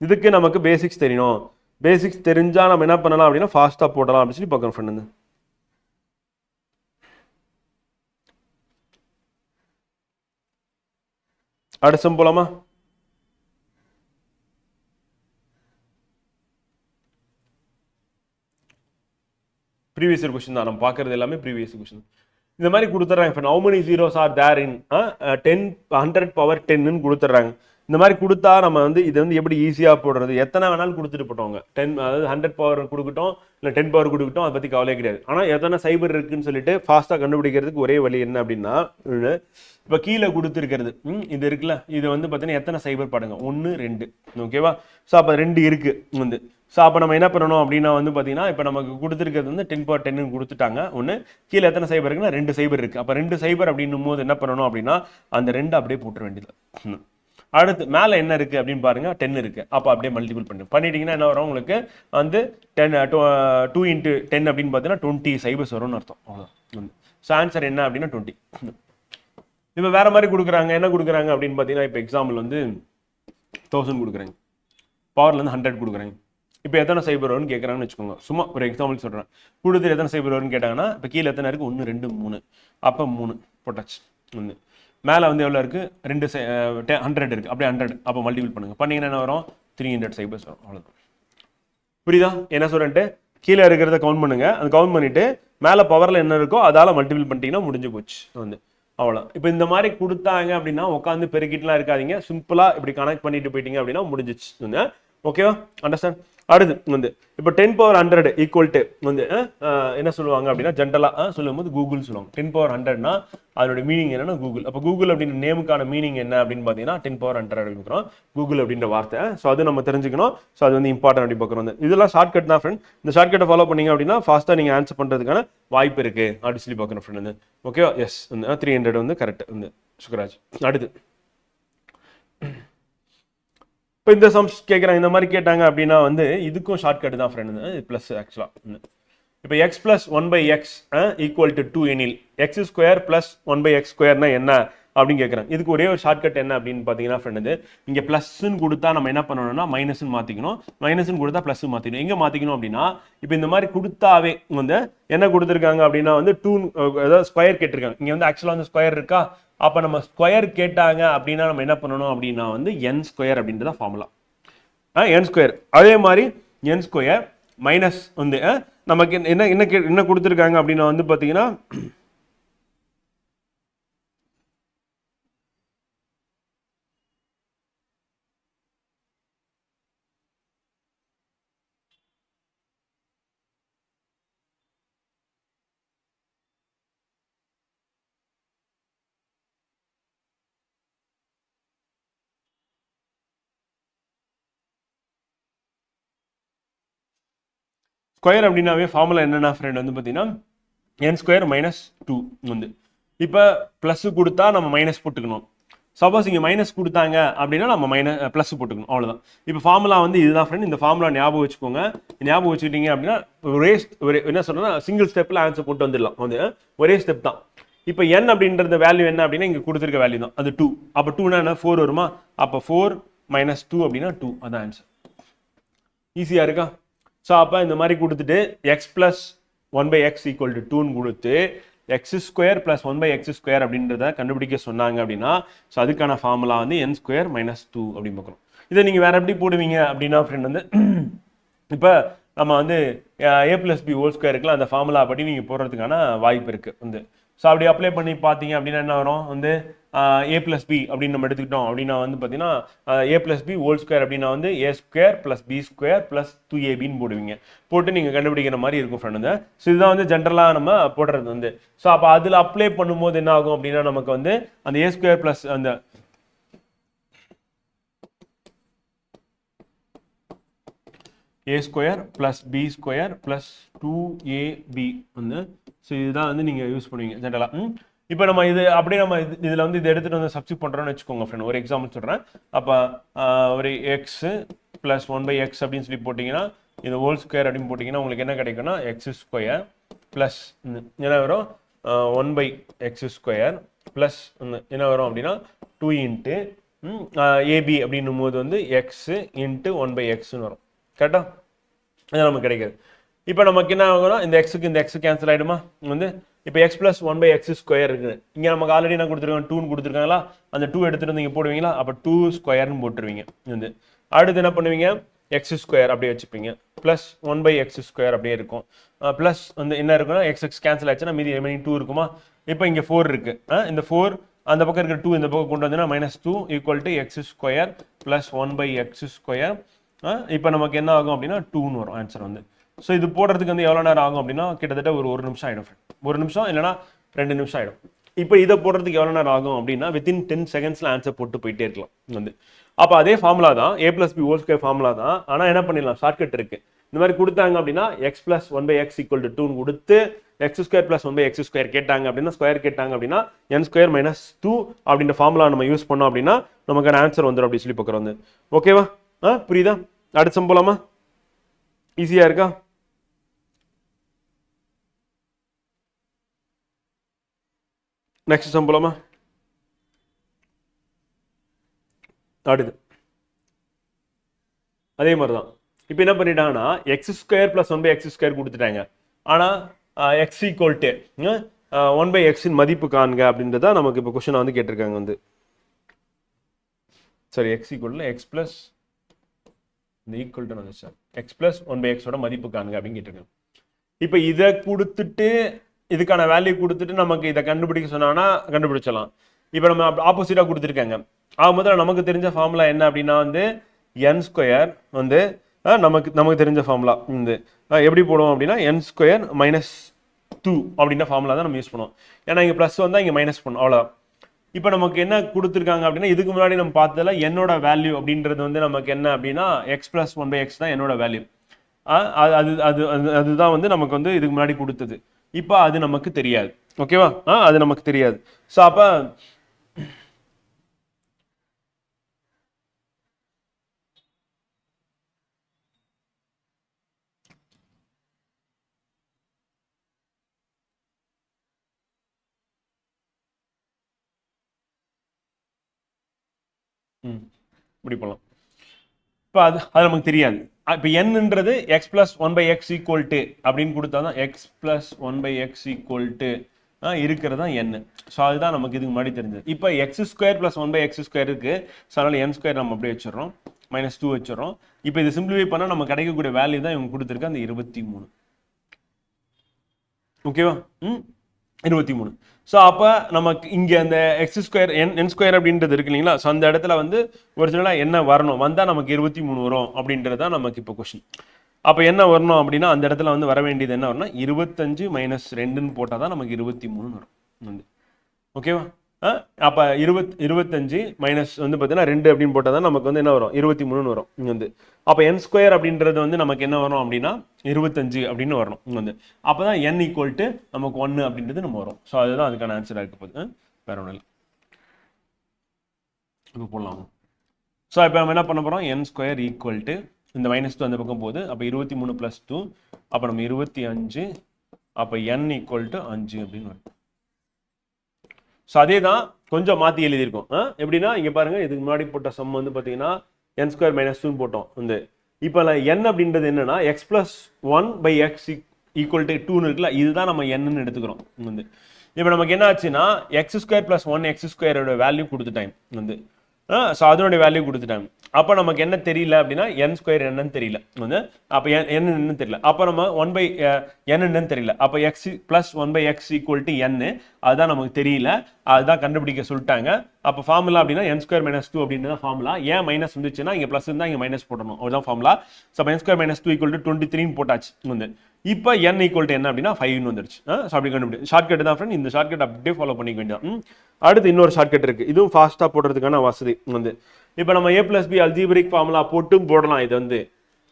இதுக்கு நமக்கு பேசிக்ஸ் தெரியணும். பேசிக்ஸ் தெரிஞ்சா நம்ம என்ன பண்ணலாம் அப்படின்னா ஃபாஸ்டா போடலாம் அப்படின்னு சொல்லி பார்க்கணும் ஃப்ரெண்ட். அடுத்த சம் போலாமா? ப்ரீவியஸ் இயர் கொஸ்டின் தான் நம்ம பார்க்கறது, எல்லாமே ப்ரீவியஸ் கொஸ்டின். இந்த மாதிரி கொடுத்துட்றாங்க friend. How many zeros are there in 10 100 power 10ன்னு கொடுத்துட்றாங்க. இந்த மாதிரி கொடுத்தா நம்ம வந்து இது வந்து எப்படி ஈஸியாக போடுறது, எத்தனை வேணாலும் கொடுத்துட்டு போட்டோங்க. 10 அதாவது 100 பவர் கொடுக்கட்டும் இல்லை 10 பவர் கொடுக்கட்டும், அதை பற்றி கவலையே கிடையாது. ஆனால் எத்தனை சைபர் இருக்குன்னு சொல்லிட்டு ஃபாஸ்ட்டாக கண்டுபிடிக்கிறதுக்கு ஒரே வழி என்ன அப்படின்னா, இப்போ கீழே கொடுத்துருக்கிறது இது இருக்குல்ல, இது வந்து பார்த்தீங்கன்னா எத்தனை சைபர் பாடுங்க, 1 2 ஓகேவா. ஸோ அப்போ 2 இருக்குது வந்து. ஸோ அப்போ நம்ம என்ன பண்ணணும் அப்படின்னா வந்து பார்த்தீங்கன்னா, இப்போ நமக்கு கொடுத்துருக்கிறது வந்து 10 பவர் 10 கொடுத்துட்டாங்க ஒன்று. கீழே எத்தனை சைபர் இருக்குன்னா 2 சைபர் இருக்குது. அப்போ 2 சைபர் அப்படின்னும் போது என்ன பண்ணணும் அப்படின்னா அந்த 2 அப்படியே போட்டுற வேண்டியது. அடுத்து மேலே என்ன இருக்குது அப்படின்னு பாருங்க, 10 இருக்குது. அப்போ அப்படியே மல்டிபிள் பண்ணிட்டீங்கன்னா என்ன வரும் உங்களுக்கு வந்து 10 2 × 10 அப்படின்னு பார்த்தீங்கன்னா 20 சைபர்ஸ் வரும்னு அர்த்தம். அவ்வளோதான். ஸோ ஆன்சர் என்ன அப்படின்னா 20. இப்போ வேற மாதிரி கொடுக்குறாங்க. என்ன கொடுக்குறாங்க அப்படின்னு பார்த்தீங்கன்னா, இப்போ எக்ஸாம்பிள் வந்து 1000 கொடுக்குறாங்க, பவர்லேருந்து 100 கொடுக்குறாங்க. இப்போ எத்தனை சைபர் வரும்னு கேட்குறாங்கன்னு வச்சுக்கோங்க. சும்மா ஒரு எக்ஸாம்பிள் சொல்கிறேன். கொடுத்துட்டு எத்தனை சைபர் வரும்னு கேட்டாங்கன்னா, இப்போ கீழே எத்தனை இருக்குது, 1 2 3. அப்போ 3 போட்டாச்சு. ஒன்று மேலே வந்து எவ்வளோ இருக்குது, 2 100 இருக்குது. அப்படியே 100 அப்போ மல்டிபிள் பண்ணுங்கள். பண்ணிங்கன்னா என்ன வரும், 300 சைபர்ஸ் வரும். அவ்வளோதான். புரியுதா என்ன சொல்கிறேன்ட்டு? கீழே இருக்கிறத கவுண்ட் பண்ணுங்க. அது கவுண்ட் பண்ணிவிட்டு மேலே பவரில் என்ன இருக்கோ அதால் மல்டிபிள் பண்ணிட்டீங்கன்னா முடிஞ்சு போச்சு வந்து. அவ்வளோ. இப்போ இந்த மாதிரி கொடுத்தாங்க அப்படின்னா உட்காந்து பெருக்கிட்டுலாம் இருக்காதிங்க. சிம்பிளாக இப்படி கனெக்ட் பண்ணிட்டு போயிட்டீங்க அப்படின்னா முடிஞ்சிச்சு வந்து. ஓகேவா, அண்டர்ஸ்டாண்ட். அடுத்து வந்து இப்போ 10 பவர் 100 ஈக்குவல் டு வந்து என்ன சொல்லுவாங்க அப்படின்னா, ஜென்ரலாக சொல்லும்போது கூகுள் சொல்லுவாங்க. 10 பவர் 100னா அதோட மீனிங் என்னன்னா கூகுள். அப்போ கூகுள் அப்படின்ற நேமுக்கான மீனிங் என்ன அப்படின்னு பார்த்தீங்கன்னா 10 பவர் 100 அப்படிங்கிறோம் கூகுள் அப்படின்ற வார்த்தை. ஸோ அது நம்ம தெரிஞ்சுக்கணும். ஸோ அது வந்து இம்பார்ட்டன் அப்படி பார்க்குறோம். இதெல்லாம் ஷார்ட்கட் தான் ஃப்ரெண்ட். இந்த ஷார்ட்கட்டை ஃபாலோ பண்ணீங்க அப்படின்னா ஃபாஸ்ட்டாக நீங்கள் ஆன்சர் பண்ணுறதுக்கான வாய்ப்பு இருக்குது அப்படின்னு சொல்லி பார்க்குறோம் ஃப்ரெண்ட் வந்து. ஓகேவா, எஸ் வந்து 300 வந்து கரெக்ட் வந்து சுகராஜ். அடுத்து இப்போ இந்த சம்ஸ் கேட்குறாங்க. இந்த மாதிரி கேட்டாங்க அப்படின்னா வந்து இதுக்கும் ஷார்ட்கட் தான் ஃப்ரெண்ட். ப்ளஸ் ஆக்சுவலாக இப்போ X plus 1/x equal to 2 எனில் x² ப்ளஸ் 1/x² என்ன அப்படின்னு கேட்குறாங்க. இதுக்கு ஒரே ஒரு ஷார்ட்கட் என்ன அப்படின்னு பார்த்தீங்கன்னா ஃப்ரெண்ட், இங்கே ப்ளஸ்ன்னு கொடுத்தா நம்ம என்ன பண்ணணும்னா மைனஸ்ன்னு மாற்றிக்கணும். மைனஸ்ன்னு கொடுத்தா ப்ளஸ் மாற்றிக்கணும். எங்கே மாற்றிக்கணும் அப்படின்னா, இப்போ இந்த மாதிரி கொடுத்தாவே வந்து என்ன கொடுத்துருக்காங்க அப்படின்னா வந்து 2 ஏதாவது ஸ்கொயர் கேட்டிருக்காங்க. இங்கே வந்து ஆக்சுவலாக வந்து ஸ்கொயர் இருக்கா. அப்போ நம்ம ஸ்கொயர் கேட்டாங்க அப்படின்னா நம்ம என்ன பண்ணணும் அப்படின்னா வந்து n² அப்படின்றத ஃபார்முலா n². அதே மாதிரி n² மைனஸ் வந்து நமக்கு என்ன என்ன என்ன கொடுத்துருக்காங்க அப்படின்னா வந்து பார்த்தீங்கன்னா ஸ்கொயர் அப்படின்னாவே ஃபார்முலா என்னென்னா ஃப்ரெண்ட் வந்து பார்த்தீங்கன்னா n² மைனஸ் 2 வந்து. இப்போ ப்ளஸ் கொடுத்தா நம்ம மைனஸ் போட்டுக்கணும். சப்போஸ் இங்கே மைனஸ் கொடுத்தாங்க அப்படின்னா நம்ம ப்ளஸ் போட்டுக்கணும். அவ்வளோதான். இப்போ ஃபார்முலா வந்து இதுதான் ஃப்ரெண்ட். இந்த ஃபார்முலா ஞாபகம் வச்சுக்கோங்க. ஞாபகம் வச்சுக்கிட்டீங்க அப்படின்னா ஒரே என்ன சொல்கிறேன்னா சிங்கிள் ஸ்டெப்பில் ஆன்சர் போட்டு வந்துடலாம் வந்து. ஒரே ஸ்டெப் தான். இப்போ n அப்படின்ற வேல்யூ என்ன அப்படின்னா இங்கே கொடுத்துருக்க வேல்யூ தான் அது 2. அப்போ 2னா என்ன 4 வருமா. அப்போ 4 மைனஸ் 2 அப்படின்னா 2. அதான் ஆன்சர். ஈஸியாக இருக்கா. ஸோ அப்போ இந்த மாதிரி கொடுத்துட்டு x plus 1/x equal to 2ன்னு கொடுத்து x² ப்ளஸ் 1/x² அப்படின்றத கண்டுபிடிக்க சொன்னாங்க அப்படின்னா ஸோ அதுக்கான ஃபார்முலா வந்து n² மைனஸ் 2 அப்படின்னு பார்க்குறோம். இதை நீங்கள் வேறு எப்படி போடுவீங்க அப்படின்னா ஃப்ரெண்ட் வந்து இப்போ நம்ம வந்து a+b² இருக்குல்ல, அந்த ஃபார்முலா படி நீங்கள் போடுறதுக்கான வாய்ப்பு இருக்குது வந்து. ஸோ அப்படி அப்ளை பண்ணி பார்த்தீங்க அப்படின்னா என்ன வரும் வந்து a+b அப்படின்னு நம்ம எடுத்துக்கிட்டோம் அப்படின்னா வந்து பார்த்தீங்கன்னா a+b² அப்படின்னா வந்து a² + b² + 2ab போடுவீங்க. போட்டு நீங்கள் கண்டுபிடிக்கிற மாதிரி இருக்கும் ஃப்ரெண்ட் வந்து. ஸோ இதுதான் வந்து ஜென்ரலாக நம்ம போடுறது வந்து. ஸோ அப்போ அதில் அப்ளை பண்ணும்போது என்ன ஆகும் அப்படின்னா நமக்கு வந்து அந்த a² ப்ளஸ் அந்த a² + b² + 2ab வந்து. ஸோ இதுதான் வந்து நீங்கள் யூஸ் பண்ணுவீங்க ஜென்ரலாக. இப்போ நம்ம இது அப்படியே நம்ம இதில் வந்து இதை எடுத்துகிட்டு வந்து சப்ஸ்டிட் பண்ணுறோன்னு வச்சுக்கோங்க ஃப்ரெண்ட். ஒரு எக்ஸாம்பிள் சொல்கிறேன். அப்போ ஒரு x + 1/x அப்படின்னு சொல்லி போட்டிங்கன்னா இது ஹோல்² அப்படின்னு போட்டிங்கன்னா உங்களுக்கு என்ன கிடைக்குன்னா x² ப்ளஸ் என்ன வரும் 1/x² ப்ளஸ் என்ன வரும் அப்படின்னா 2 × ab அப்படின்னும் போது வந்து x × 1/xன்னு வரும். கரெக்டாக அது நமக்கு கிடைக்காது. இப்போ நமக்கு என்ன ஆகும்னா இந்த எக்ஸுக்கு இந்த எக்ஸு கேன்சல் ஆகிடுமா வந்து. இப்போ x + 1/x² இருக்குது. இங்கே நமக்கு ஆல்ரெடி என்ன கொடுத்துருக்காங்க 2ன்னு கொடுத்துருக்காங்களா. அந்த 2 எடுத்துகிட்டு வந்து இங்கே போடுவீங்களா. அப்போ 2² போட்டுருவீங்க வந்து. அடுத்து என்ன பண்ணுவீங்க x² அப்படியே வச்சுப்பீங்க ப்ளஸ் 1/x² அப்படியே இருக்கும். ப்ளஸ் வந்து என்ன இருக்குன்னா x கேன்சல் ஆச்சுன்னா மீதி ரிமைனிங் 2 இருக்குமா. இப்போ இங்கே 4 இருக்கு. இந்த 4 அந்த பக்கம் இருக்கிற 2 இந்த பக்கம் கொண்டு வந்தீங்கன்னா -2 equal to X square plus 1/x square. இப்போ நமக்கு என்ன ஆகும் அப்படின்னா 2ன்னு வரும் ஆன்சர் வந்து. ஸோ இது போடுறதுக்கு வந்து எவ்வளோ நேரம் ஆகும் அப்படின்னா கிட்டத்தட்ட ஒரு நிமிஷம் ஆகிடும். 1 நிமிஷம் இல்லைனா 2 நிமிஷம் ஆகிடும். இப்போ இதை போடுறதுக்கு எவ்வளோ நேரம் ஆகும் அப்படின்னா வித்தின் 10 செகண்ட்ஸில் ஆன்சர் போட்டு போயிட்டே இருக்கலாம் வந்து. அப்போ அதே ஃபார்முலா தான் a+b² ஃபார்முலா தான். ஆனால் என்ன பண்ணிடலாம், ஷார்ட்கட் இருக்கு. இந்த மாதிரி கொடுத்தாங்க அப்படின்னா x + 1/x = 2ன்னு கொடுத்து x² + 1/x² கேட்டாங்க அப்படின்னா ஸ்கொயர் கேட்டாங்க அப்படின்னா n² - 2 அப்படின்ற ஃபார்முலா நம்ம யூஸ் பண்ணோம் அப்படின்னா நமக்கான ஆன்சர் வந்துடும் அப்படி சொல்லி பார்க்குறோம் வந்து. ஓகேவா? புரியுதா? அடுத்த சம் போலாமா? ஈஸியா இருக்கா? நெக்ஸ்ட் சம் போலாமா? அடுத்து அதே மாதிரி தான். இப்போ என்ன பண்ணிட்டாங்கன்னா x² + 1/x² கொடுத்துட்டாங்க. ஆனால் x = 1/x மதிப்பு காண்க அப்படின்றத நமக்கு இப்போ கொஸ்டின் வந்து கேட்டிருக்காங்க வந்து. சரி, x = x + இந்த ஈக்குவல் டு வந்துச்சு x + 1/x மதிப்பு காண்க அப்படின்னு கேட்டிருக்காங்க. இப்போ இதை கொடுத்துட்டு இதுக்கான வேல்யூ கொடுத்துட்டு நமக்கு இதை கண்டுபிடிக்க சொன்னாங்கன்னா கண்டுபிடிச்சலாம். இப்போ நம்ம ஆப்போசிட்டாக கொடுத்துருக்காங்க. முதல்ல நமக்கு தெரிஞ்ச ஃபார்முலா என்ன அப்படின்னா வந்து n² வந்து நமக்கு தெரிஞ்ச ஃபார்முலா வந்து எப்படி போடுவோம் அப்படின்னா n² - 2 அப்படின்ற ஃபார்முலா தான் நம்ம யூஸ் பண்ணுவோம். ஏன்னா இங்கே ப்ளஸ் வந்தால் இங்கே மைனஸ் பண்ணும், அவ்வளோதான். இப்போ நமக்கு என்ன கொடுத்துருக்காங்க அப்படின்னா இதுக்கு முன்னாடி நம்ம பார்த்ததில் என்னோட வேல்யூ அப்படின்றது வந்து நமக்கு என்ன அப்படின்னா x + 1/x தான் என்னோட வேல்யூ. அதுதான் வந்து நமக்கு வந்து இதுக்கு முன்னாடி கொடுத்தது. இப்போ அது நமக்கு தெரியாது. ஓகேவா? அது நமக்கு தெரியாது. ஸோ அப்போ இப்படி போகலாம். இப்போ அது நமக்கு தெரியாது. இப்போ என்னன்றது x + 1/x = அப்படின்னு கொடுத்தா தான் x + 1/x = இருக்கிறது தான் n. ஸோ அதுதான் நமக்கு இதுக்கு முன்னாடி தெரிஞ்சது. இப்போ x² + 1/x² இருக்கு. ஸோ அதனால n² நம்ம அப்படியே வச்சிடறோம், -2 வச்சிடறோம். இப்போ இது சிம்பிளிஃபை பண்ணால் நம்ம கிடைக்கக்கூடிய வேல்யூ தான் இவங்க கொடுத்துருக்க அந்த 23. ஓகேவா? 23. ஸோ அப்போ நமக்கு இங்கே அந்த x² n² அப்படின்றது இருக்கு இல்லைங்களா? ஸோ அந்த இடத்துல வந்து ஒரிஜினலாக என்ன வரணும், வந்தால் நமக்கு 23 வரும் அப்படின்றது தான் நமக்கு இப்போ கொஸ்டின். அப்போ என்ன வரணும் அப்படின்னா அந்த இடத்துல வந்து வர வேண்டியது என்ன வரும்னா 25 - 2ன்னு போட்டால் தான் நமக்கு 23 வரும் வந்து. ஓகேவா? அப்போ 25 மைனஸ் வந்து பார்த்தீங்கன்னா 2 அப்படின்னு போட்டால் தான் நமக்கு வந்து என்ன வரும், 23 வரும் இங்கே வந்து. அப்போ n² அப்படின்றது வந்து நமக்கு என்ன வரும் அப்படின்னா 25 அப்படின்னு வரணும் இங்கே வந்து. அப்போ தான் n = நமக்கு 1 அப்படின்றது நம்ம வரும். ஸோ அதுதான் அதுக்கான ஆன்சராக இருக்க போகுது. வேற ஒன்றும் இல்லை. இப்போ போடலாம். ஸோ இப்போ நம்ம என்ன பண்ண போகிறோம், n² = இந்த -2 அந்த பக்கம் போகுது. அப்போ 23 + 2 அப்போ நம்ம 25. அப்போ n = 5 அப்படின்னு வரும். ஸோ அதே தான் கொஞ்சம் மாற்றி எழுதியிருக்கோம். எப்படின்னா இங்கே பாருங்க, இதுக்கு முன்னாடி போட்ட சம் வந்து பார்த்தீங்கன்னா n² - 2ன்னு போட்டோம் வந்து. இப்போ n அப்படின்றது என்னன்னா x + 1/x = 2ன்னு இருக்குல்ல, இதுதான் நம்ம n-ன்னு எடுத்துக்கிறோம் வந்து. இப்போ நமக்கு என்ன ஆச்சுன்னா x² + 1x² வேல்யூ கொடுத்துட்டாங்க வந்து. ஸோ அதனுடைய வேல்யூ கொடுத்துட்டாங்க. அப்போ நமக்கு என்ன தெரியல அப்படின்னா n² என்னன்னு தெரியல வந்து. அப்போ n என்னன்னு தெரியல. அப்போ நம்ம n என்னன்னு தெரியல. அப்போ x + 1/x = n, அதுதான் நமக்கு தெரியல. அதுதான் கண்டுபிடிக்க சொல்லிட்டாங்க. அப்போ ஃபார்முலா அப்படின்னா n² - 2 அப்படின்னு தான் ஃபார்முலா. ஏன் மைனஸ் வந்துச்சுன்னா இங்கே ப்ளஸ் இருந்தால் இங்கே மைனஸ் போடணும், அதுதான் ஃபார்முலா. ஸோ n² - 2 = 23ன்னு போட்டாச்சு வந்து. இப்போ n = என்ன அப்படின்னா 5ன்னு வந்துருச்சு. ஸோ அப்படி கண்டுபிடி ஷார்ட்கட் தான் ஃப்ரெண்ட். இந்த ஷார்ட்கட் அப்படியே ஃபாலோ பண்ணிக்க வேண்டியதான். அடுத்து இன்னொரு ஷார்ட்கட் இருக்கு, இதுவும் ஃபாஸ்ட்டாக போடுறதுக்கான வசதி வந்து. இப்போ நம்ம a+b அல்ஜீப்ரிக் ஃபார்முலா போட்டும் போடலாம். இது வந்து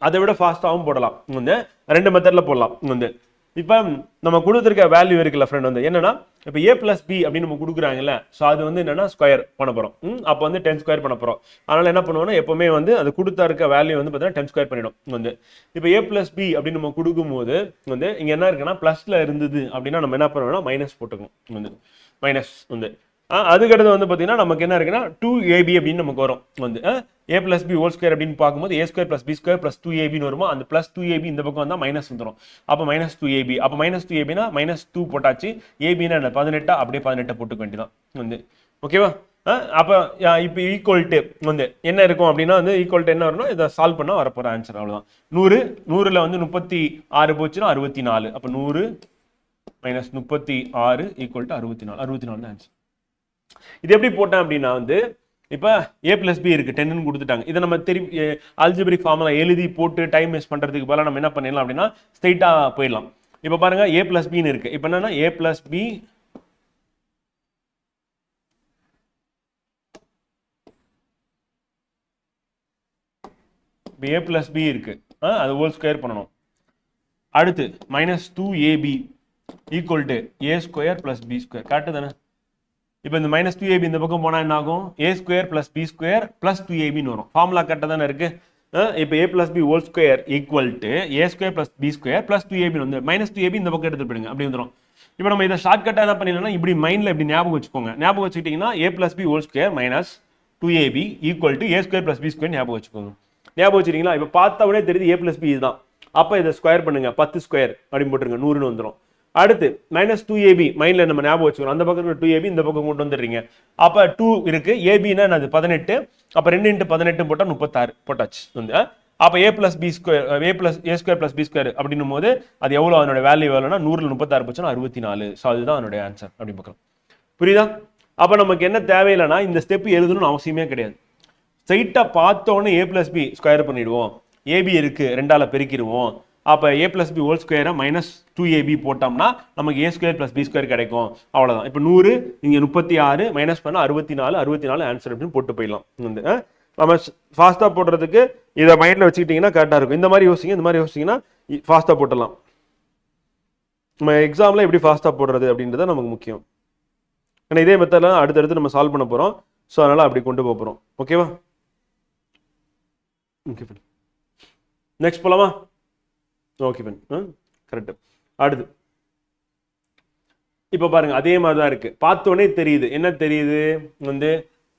அதை விட ஃபாஸ்ட்டாகவும் போடலாம் வந்து. 2 மெத்தடில் போடலாம் வந்து. இப்போ நம்ம கொடுத்துருக்க வேல்யூ இருக்குல்ல ஃப்ரெண்ட் வந்து என்னன்னா இப்போ a+b அப்படின்னு நம்ம கொடுக்குறாங்கல்ல, ஸோ அது வந்து என்னன்னா ஸ்கொயர் பண்ண போகிறோம். அப்போ வந்து 10² பண்ண போகிறோம். அதனால் என்ன பண்ணுவோம்னா எப்போவுமே வந்து அது கொடுத்தா இருக்க வேல்யூ வந்து பார்த்தீங்கன்னா 10² பண்ணிடும் வந்து. இப்போ a+b அப்படின்னு நம்ம கொடுக்கும்போது வந்து இங்கே என்ன இருக்குன்னா ப்ளஸில் இருந்தது அப்படின்னா நம்ம என்ன பண்ணுவோம்னா மைனஸ் போட்டுக்கணும் வந்து. மைனஸ் வந்து அதுக்கடுத்து வந்து பார்த்தீங்கன்னா நமக்கு என்ன இருக்குன்னா 2ab அப்படின்னு நமக்கு வரும் வந்து. a+b² அப்படின்னு பார்க்கும்போது a² + b² + 2ab வருமா, அந்த +2ab இந்த பக்கம் வந்தால் மைனஸ் வந்துடும். அப்போ -2ab. அப்போ -2abனா -2 போட்டாச்சு. abனா 18, அப்படியே 18 போட்டுக்க வேண்டியதான் வந்து. ஓகேவா? அப்போ இப்போ ஈக்குவல்ட்டு வந்து என்ன இருக்கும் அப்படின்னா வந்து ஈக்குவல்ட்டு என்ன வரணும், இதை சால்வ் பண்ணால் வரப்போகிற ஆன்சர் அவ்வளோதான். 100 100ல் வந்து 36 போச்சுன்னா 64. அப்போ 100 மைனஸ் 36 ஈக்குவல் டு 64 64 தான் ஆன்சர். இது எப்படி போட்டேன் அப்படின்னா வந்து இப்போ a plus b இருக்கு 10ன்னு கொடுத்துட்டாங்க. இதை நம்ம திருப்பி அல்ஜிபிரிக் ஃபார்முலா எழுதி போட்டு டைம் வேஸ்ட் பண்றதுக்கு பதிலாக நம்ம என்ன பண்ணிடலாம் அப்படின்னா ஸ்ட்ரைட்டா போயிடலாம். இப்போ பாருங்க a plus b ன்னு இருக்கு. இப்போ என்னன்னா a plus b a plus b இருக்கு, அது ஹோல் ஸ்கொயர் பண்ணணும். அடுத்து minus 2ab equal to a square plus b square. Correct தானே? இப்போ இந்த மைனஸ் 2ab இந்த பக்கம் போனால் என்ன ஆகும்? a square plus b square plus 2abன்னு வரும். ஃபார்முலா கரெக்டாக தானே இருக்கு. இப்போ a plus b whole square equal to a square plus b square plus 2ab வந்து மைனஸ் 2ab இந்த பக்கம் எடுத்து போயிடுங்க, அப்படி வந்துடும். இப்போ நம்ம இதை ஷார்ட் கட்டாக என்ன பண்ணிடலாம், இப்படி மைண்டில் இப்படி ஞாபகம் வச்சுக்கோங்க. ஞாபகம் வச்சுக்கிட்டிங்கன்னா a plus b whole square minus 2ab equal to a square plus b square ஞாபகம் வச்சுக்கோங்க. ஞாபகம் வச்சுக்கிட்டீங்களா? இப்போ பார்த்த உடனே தெரியுது a பிளஸ் b இதுதான். அப்போ இதை ஸ்கொயர் பண்ணுங்க, 10 ஸ்கொயர் அப்படின்னு போட்டுருங்க, 100ன்னு வந்துடும். அடுத்து மைனஸ் 2ab மைண்ட்ல நம்ம ஞாபகம் வச்சுக்கணும். அந்த பக்கம் 2ab இந்த பக்கம் கொண்டு வந்துடுறீங்க. அப்போ 2 இருக்கு, ஏபின்னா அது 18. அப்போ 2 × 18 போட்டால் 36 போட்டாச்சு வந்து. அப்போ a plus b square a square plus b square அப்படின்னும் போது அது எவ்வளோ அதனோட வேல்யூ எவ்வளோனா 100ல் 36 போச்சுன்னா 64. ஸோ அதுதான் அதனுடைய ஆன்சர் அப்படி பார்க்கலாம். புரியுதா? அப்போ நமக்கு என்ன தேவையில்லைன்னா இந்த ஸ்டெப் எழுதணும்னு அவசியமே கிடையாது. ஸ்ட்ரைட்டாக பார்த்தோன்னே a பிளஸ் b ஸ்கொயர் பண்ணிடுவோம். ab இருக்கு, 2ஆல் பெருக்கிடுவோம். அப்போ a பிளஸ் b ஹோல் ஸ்கொயரை மைனஸ் 2ab போட்டோம்னா நமக்கு a square plus b square கிடைக்கும். அவ்வளோதான். இப்போ 100 இங்கே 36 மைனஸ் பண்ணால் 64 ஆன்சர் அப்படின்னு போட்டு போயிடலாம். வந்து நம்ம ஃபாஸ்ட்டாக போடுறதுக்கு இதை மைண்டில் வச்சுக்கிட்டிங்கன்னா கரெக்டாக இருக்கும். இந்த மாதிரி யோசிங்க, இந்த மாதிரி யோசிச்சிங்கன்னா ஃபாஸ்ட்டாக போட்டுடலாம். நம்ம எக்ஸாமில் எப்படி ஃபாஸ்ட்டாக போடுறது அப்படின்றத நமக்கு முக்கியம். ஏன்னா இதே மெத்தடில் அடுத்தடுத்து நம்ம சால்வ் பண்ண போகிறோம். ஸோ அதனால் அப்படி கொண்டு போக போகிறோம். ஓகேவா? ஓகே ஃப்ரெண்ட், நெக்ஸ்ட் போகலாமா? Okay friend, correct. அடுத்து இப்போ பாருங்க, அதே மாதிரி தான் இருக்கு. பார்த்தோன்னே தெரியுது. என்ன தெரியுது வந்து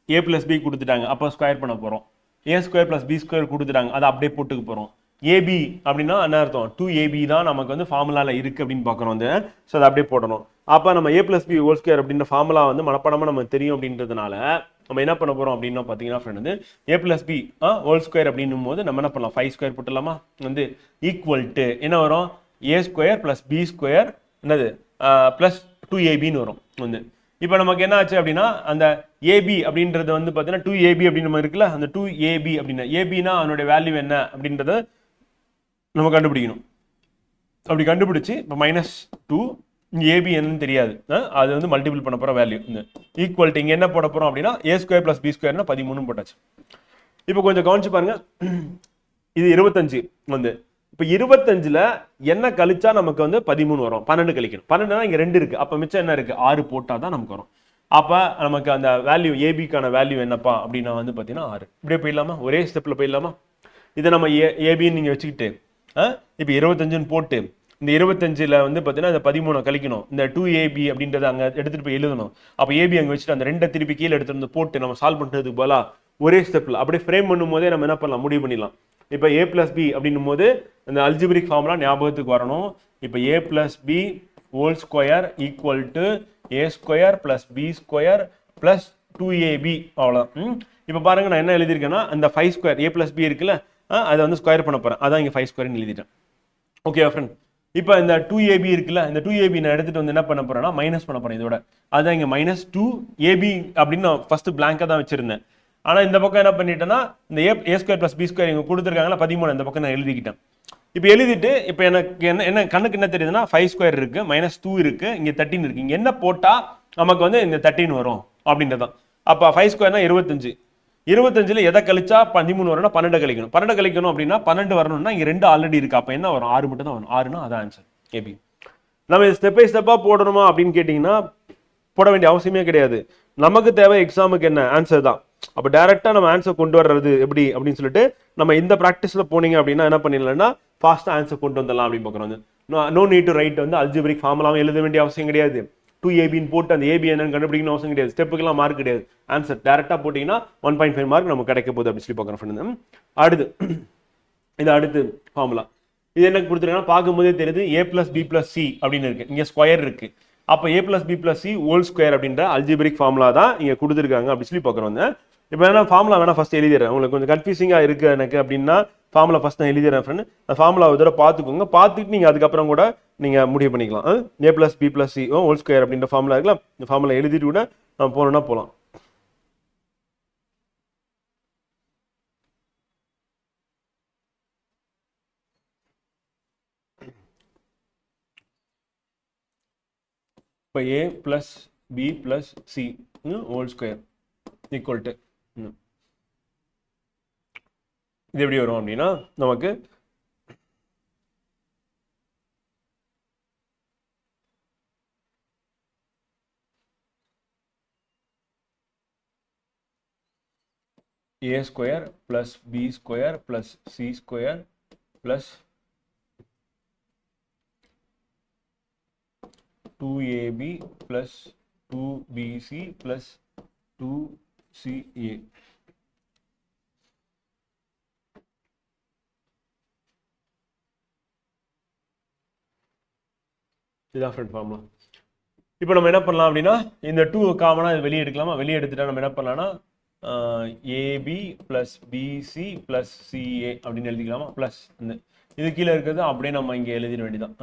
a பிளஸ் b கொடுத்துட்டாங்க, அப்போ ஸ்கொயர் பண்ண போகிறோம். a square plus b square கொடுத்துட்டாங்க, அதை அப்படியே போட்டுக்க போகிறோம். ab அப்படின்னா என்ன அர்த்தம்? 2ab தான் நமக்கு வந்து ஃபார்முலாவில் இருக்குது அப்படின்னு பார்க்குறோம் வந்து. ஸோ அதை அப்படியே போடணும். அப்போ நம்ம a plus b whole square அப்படின்ற ஃபார்முலா வந்து மனப்பாடமாக நமக்கு தெரியும் அப்படின்றதுனால நம்ம என்ன பண்ண போகிறோம் அப்படின்னா பார்த்தீங்கன்னா ஃப்ரெண்ட் வந்து a plus b whole square அப்படின்னும் போது நம்ம என்ன பண்ணலாம், 5 ஸ்கொயர் போட்டுடலாமா வந்து ஈக்குவல் டு என்ன வரும், a square plus b square என்னது பிளஸ் 2abன்னு வரும் வந்து. இப்போ நமக்கு என்ன ஆச்சு அப்படின்னா அந்த ab அப்படின்றது வந்து பார்த்தீங்கன்னா 2ab அப்படின்னு நம்ம இருக்குல்ல, அந்த 2ab அப்படின்னா abனா அதனுடைய வேல்யூ என்ன அப்படின்றத நம்ம கண்டுபிடிக்கணும். அப்படி கண்டுபிடிச்சு இப்போ மைனஸ் 2 ab என்னன்னு தெரியாது, அது வந்து மல்டிபிள் பண்ண போகிற வேல்யூ இந்த ஈக்குவல் டு இங்கே என்ன போட போகிறோம் அப்படின்னா a ஸ்கொயர் பிளஸ் b ஸ்கொயர்னா 13 போட்டாச்சு. இப்போ கொஞ்சம் கவனிச்சு பாருங்க, இது 25 வந்து. இப்போ 25ல் என்ன கழிச்சா நமக்கு வந்து 13 வரும், 12 கழிக்கணும். 12னா இங்கே 2 இருக்கு, அப்போ மிச்சம் என்ன இருக்கு, 6 போட்டால் தான் நமக்கு வரும். அப்போ நமக்கு அந்த வேல்யூ ஏபிக்கான வேல்யூ என்னப்பா அப்படின்னா வந்து பார்த்தீங்கன்னா 6. இப்படியே போயிடலாமா, ஒரே ஸ்டெப்பில் போயிடலாமா? இதை நம்ம ஏபின்னு நீங்கள் வச்சுக்கிட்டு இப்போ 25ன்னு போட்டு இந்த 25ல் வந்து பார்த்தீங்கன்னா இந்த 13 கழிக்கணும். இந்த 2ab அப்படின்றத அங்கே எடுத்துகிட்டு போய் எழுதணும். அப்போ ஏபி அங்கே வச்சுட்டு அந்த 2 திருப்பி கீழே எடுத்துகிட்டு வந்து போட்டு நம்ம சால்வ் பண்ணுறதுக்கு போல ஒரே ஸ்டெப்பில் அப்படியே ஃப்ரேம் பண்ணும் போதே நம்ம என்ன பண்ணலாம், முடிவு பண்ணிடலாம். இப்போ a பிளஸ் b அப்படின்னும் போது இந்த அல்ஜிபிரிக் ஃபார்முலா ஞாபகத்துக்கு வரணும். இப்போ a plus b whole square equal to a square plus b square plus 2ab அவ்வளோதான். இப்போ பாருங்க, நான் என்ன எழுதியிருக்கேன்னா அந்த 5 ஸ்கொயர் a பிளஸ் b இருக்குல்ல, அதை வந்து ஸ்கொயர் பண்ண போகிறேன். அதான் இங்கே 5 ஸ்கொயர்னு எழுதிட்டேன். ஓகே ஃப்ரெண்ட், இப்போ இந்த 2ab இருக்குல்ல, இந்த 2ab நான் எடுத்துகிட்டு வந்து என்ன பண்ண போகிறேன்னா மைனஸ் பண்ண போகிறேன் இதோட. அதான் இங்கே மைனஸ் 2ab அப்படின்னு நான் ஃபஸ்ட்டு பிளாங்காக தான் வச்சுருந்தேன். ஆனால் இந்த பக்கம் என்ன பண்ணிட்டேன்னா இந்த a square plus b square இங்கே கொடுத்துருக்காங்களா 13, இந்த பக்கம் நான் எழுதிக்கிட்டேன். இப்போ எழுதிட்டு இப்போ எனக்கு என்ன கண்ணுக்கு என்ன தெரியுதுன்னா 5 ஸ்கொயர் இருக்கு, மைனஸ் 2 இருக்கு, இங்கே 13 இருக்கு. இங்கே என்ன போட்டால் நமக்கு வந்து இந்த 13 வரும் அப்படின்றதான். அப்போ 5 ஸ்கொயர்னா 25. 25ல் எதை கழிச்சா 13 வரும்னா 12 கழிக்கணும். 12 கழிக்கணும் அப்படின்னா 12 வரணும்னா இங்கே 2 ஆல்ரெடி இருக்கு. அப்போ என்ன வரும், 6 மட்டும் தான் வரும். 6னா அதான் ஆன்சர் ஏபி. நம்ம ஸ்டெப் பை ஸ்டெப்பாக போடணுமா அப்படின்னு கேட்டிங்கன்னா போட வேண்டிய அவசியமே கிடையாது. நமக்கு தேவை எக்ஸாமுக்கு என்ன ஆன்சர் தான். அப்போ டேரெக்டாக நம்ம ஆன்சர் கொண்டு வர்றது எப்படி அப்படின்னு சொல்லிட்டு நம்ம இந்த ப்ராக்டிஸில் போனீங்க அப்படின்னா என்ன பண்ணிடலாம்னா ஃபாஸ்ட்டாக ஆன்சர் கொண்டு வந்துடலாம் அப்படின்னு பார்க்குறோம். நோ நீட் டு ரைட் வந்து அல்ஜிபிரிக் ஃபார்முலாவும் எழுத வேண்டிய அவசியம் கிடையாது. 2abன்னு போட்டு அந்த ஏபி என்னன்னு கண்டுபிடிக்கணும் அவசியம் கிடையாது. ஸ்டெப்புக்கெல்லாம் மார்க் கிடையாது. ஆன்சர் டேரெக்டாக போட்டிங்கன்னா 1.5 மார்க் நமக்கு கிடைக்க போகுது அப்படின்னு சொல்லி பார்க்குறோம் ஃப்ரெண்ட். அடுத்து இது அடுத்து ஃபார்முலா இது என்ன கொடுத்துருக்காங்கன்னா பார்க்கும்போதே தெரியுது a plus b plus c அப்படின்னு இருக்கு. இங்கே ஸ்கொயர் இருக்கு. அப்போ a plus b plus c whole square அப்படின்ற அல்ஜிபிரிக் ஃபார்முலா தான் இங்கே கொடுத்துருக்காங்க அப்படின்னு சொல்லி பார்க்குறோம். இப்போ என்ன ஃபார்முலா வேணா ஃபர்ஸ்ட் எழுதிடுறேன். உங்களுக்கு கொஞ்சம் கன்ஃபியூசிங்காக இருக்குது எனக்கு அப்படின்னா ஃபார்முலா ஃபர்ஸ்ட் நான் எழுதிடுறேன் ஃப்ரெண்ட். அந்த ஃபார்முலா ஒரு தடவை பார்த்துக்கோங்க. பார்த்துட்டு நீங்கள் அதுக்கப்புறம் கூட நீங்கள் முடிவு பண்ணிக்கலாம். a + b + c whole square அப்படின்ற ஃபார்முலா இருக்குல்ல, இந்த ஃபார்முலா எழுதிட்டு கூட நம்ம போனோம்னா போகலாம். இப்போ a + b + c whole square equal to இது எப்படி வரும் அப்படின்னா நமக்கு a² + b² + c² + 2ab + 2bc + 2ca. இதுதான் ஃப்ரெண்ட் ஃபார்முலா. இப்போ நம்ம என்ன பண்ணலாம் அப்படின்னா இந்த 2 காமனாக இது வெளியே எடுக்கலாமா? வெளியே எடுத்துட்டா நம்ம என்ன பண்ணலாம்னா ab + bc + ca அப்படின்னு எழுதிக்கலாமா? ப்ளஸ் இது கீழே இருக்கிறது அப்படியே நம்ம இங்கே எழுதிட வேண்டியதான்.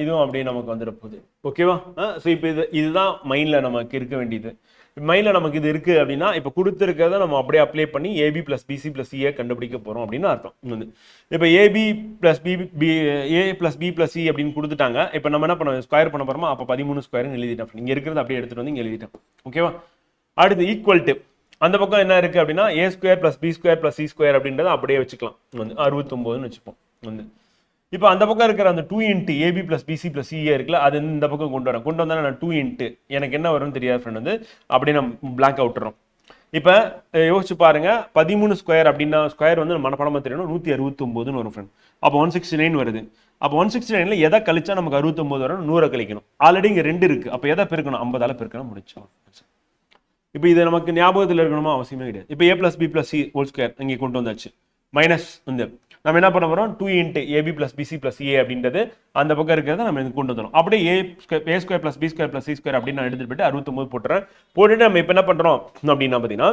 இதுவும் அப்படியே நமக்கு வந்துட போகுது. ஓகேவா? ஸோ இப்போ இதுதான் மைண்டில் நமக்கு இருக்க வேண்டியது. மைண்டில் நமக்கு இது இருக்குது அப்படின்னா இப்போ கொடுத்துருக்கிறத நம்ம அப்படியே அப்ளை பண்ணி ab + bc + ca கண்டுபிடிக்க போகிறோம் அப்படின்னு அர்த்தம். இப்போ ab + a + b + c அப்படின்னு கொடுத்துட்டாங்க. இப்போ நம்ம என்ன பண்ண ஸ்கொயர் பண்ண போகிறோமா? அப்போ 13 ஸ்கொயர்னு எழுதிட்டேன். இங்கே இருக்கிறது அப்படியே எடுத்துகிட்டு வந்து இங்கே எழுதிட்டேன். ஓகேவா? அடுத்து ஈக்குவல் டு அந்த பக்கம் என்ன இருக்குது அப்படின்னா a² + b² + c² அப்படின்றத அப்படியே வச்சுக்கலாம். 69ன்னு வச்சுப்போம். இப்போ அந்த பக்கம் இருக்கிற அந்த 2 × ab + bc + ca இருக்குல்ல, அது இந்த பக்கம் கொண்டு வந்தால் நான் 2 × எனக்கு என்ன வரும்னு தெரியாது ஃப்ரெண்ட். அப்படியே நம்ம பிளாங்க் அவுட்டுறோம். இப்போ யோசிச்சு பாருங்க, 13 ஸ்கொயர் அப்படின்னா ஸ்கொயர் மனப்படமாக தெரியணும் 169ன்னு வரும் ஃப்ரெண்ட். அப்போ 169 வருது. அப்போ 169ல எதை கழிச்சா நமக்கு 69 வரும்? 100 கழிக்கணும். ஆல்ரெடி இங்கே 2 இருக்கு. அப்போ எதை பெருக்கணும்? 50ஆல் பெருக்கணும். முடிச்சோம். இப்போ இது நமக்கு ஞாபகத்தில் இருக்கணுமா? அவசியமே கிடையாது. இப்போ a + b + c whole square இங்கே கொண்டு வந்தாச்சு. மைனஸ் நம்ம என்ன பண்ண போறோம்? 2 × ab + bc + ca அப்படின்றது அந்த பக்கம் இருக்கிறத நம்ம கொண்டு வந்துடும். அப்படியே a² + b² + c² அப்படின்னு நான் எடுத்துட்டு போயிட்டு 69 போட்டுறேன். போட்டுட்டு நம்ம இப்போ என்ன பண்றோம் அப்படின்னா பார்த்தீங்கன்னா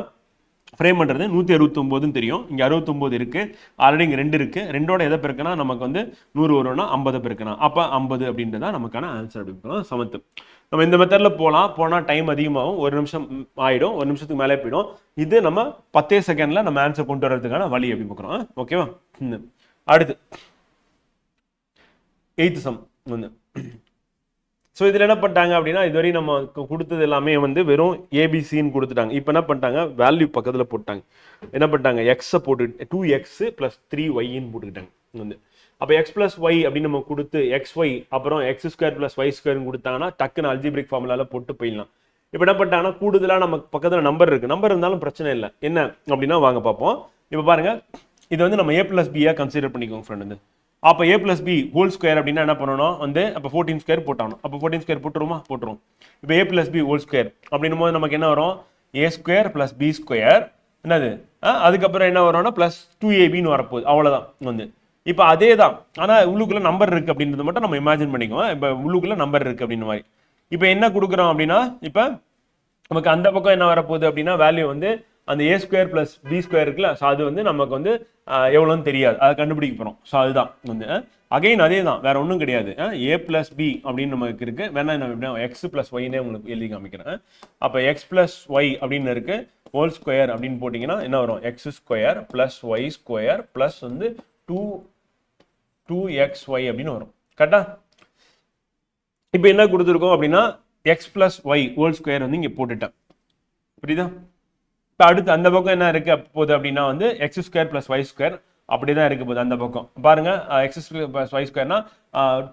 ஃப்ரேம் பண்ணுறது 169ன்னு தெரியும். இங்கே 69 இருக்கு. ஆல்ரெடி இங்கே 2 இருக்கு. 2ஓட எதை பெருக்கினா நமக்கு 100 வரும்னா 50 பெருக்கணும். அப்போ 50 அப்படின்றத நமக்கான ஆன்சர் அப்படின்னு சமத்து. நம்ம இந்த மெத்தடில் போனால் டைம் அதிகமாகும். 1 நிமிஷம் ஆகிடும். 1 நிமிஷத்துக்கு மேலே போயிடும். இது நம்ம 10 செகண்டில் நம்ம ஆன்சர் கொண்டு வரதுக்கான வழி எப்படி பார்க்குறோம். ஓகேவா? அடுத்து 8th சம் ஸோ இதில் என்ன பண்ணிட்டாங்க அப்படின்னா இதுவரை நம்ம கொடுத்தது எல்லாமே வெறும் ஏபிசின்னு கொடுத்துட்டாங்க. இப்போ என்ன பண்ணிட்டாங்க? வேல்யூ பக்கத்தில் போட்டாங்க. என்ன பண்ணிட்டாங்க? எக்ஸை போட்டு 2x + 3yன்னு போட்டுக்கிட்டாங்க. அப்போ x + y அப்படின்னு நம்ம கொடுத்து xy அப்புறம் x² + y² கொடுத்தாங்கன்னா டக்குன்னு அல்ஜிபிரிக் ஃபார்முலால போட்டு போயிடலாம். இப்போ என்ன பண்ணிட்டாங்கன்னா கூடுதலாக நம்ம பக்கத்தில் நம்பர் இருக்குது. நம்பர் இருந்தாலும் பிரச்சனை இல்லை. என்ன அப்படின்னா வாங்க பார்ப்போம். இப்போ பாருங்க, இது நம்ம a + b கன்சிடர் பண்ணிக்கோங்க ஃப்ரெண்ட். அப்போ a + b ஹோல் ஸ்கொயர் அப்படின்னா என்ன பண்ணணும்? அப்போ 14 ஸ்கொயர் போட்டாகணும். அப்போ 14 ஸ்கொயர் போட்டுருமா? போட்டுரும். இப்போ a + b ஹோல் ஸ்கொயர் அப்படின்னும் போது நமக்கு என்ன வரும்? a² + b² என்னது? அதுக்கப்புறம் என்ன வரும்னா +2ab வரப்போகுது. அவ்வளோதான். இப்போ அதே தான், ஆனால் உள்ளுக்குள்ள நம்பர் இருக்கு அப்படின்றது மட்டும் நம்ம இமேஜின் பண்ணிக்குவோம். இப்போ உள்ளுக்குள்ள நம்பர் இருக்கு அப்படின்னு மாதிரி. இப்போ என்ன கொடுக்குறோம் அப்படின்னா இப்போ நமக்கு அந்த பக்கம் என்ன வரப்போகுது அப்படின்னா வேல்யூ அந்த a² + b² இருக்குல்ல, ஸோ அது நமக்கு எவ்வளோன்னு தெரியாது. அதை கண்டுபிடிக்க போகிறோம். ஸோ அதுதான் அகைன் அதே தான், வேற ஒன்றும் கிடையாது. a + b அப்படின்னு நமக்கு இருக்கு. வேணா என்ன x + yனே உங்களுக்கு எழுதி காமிக்கிறேன். அப்போ x + y அப்படின்னு இருக்கு. ஹோல் ஸ்கொயர் அப்படின்னு போட்டிங்கன்னா என்ன வரும்? x² + y² ப்ளஸ் 2xy அப்படின்னு வரும். கரெக்டா? இப்போ என்ன கொடுத்துருக்கோம் அப்படின்னா x + y ஹோல் ஸ்கொயர் இங்கே போட்டுட்டேன். புரியுதா? இப்போ அடுத்து அந்த பக்கம் என்ன இருக்கு போகுது அப்படின்னா x² + y² அப்படிதான் இருக்க போகுது. அந்த பக்கம் பாருங்க, x² + y²னா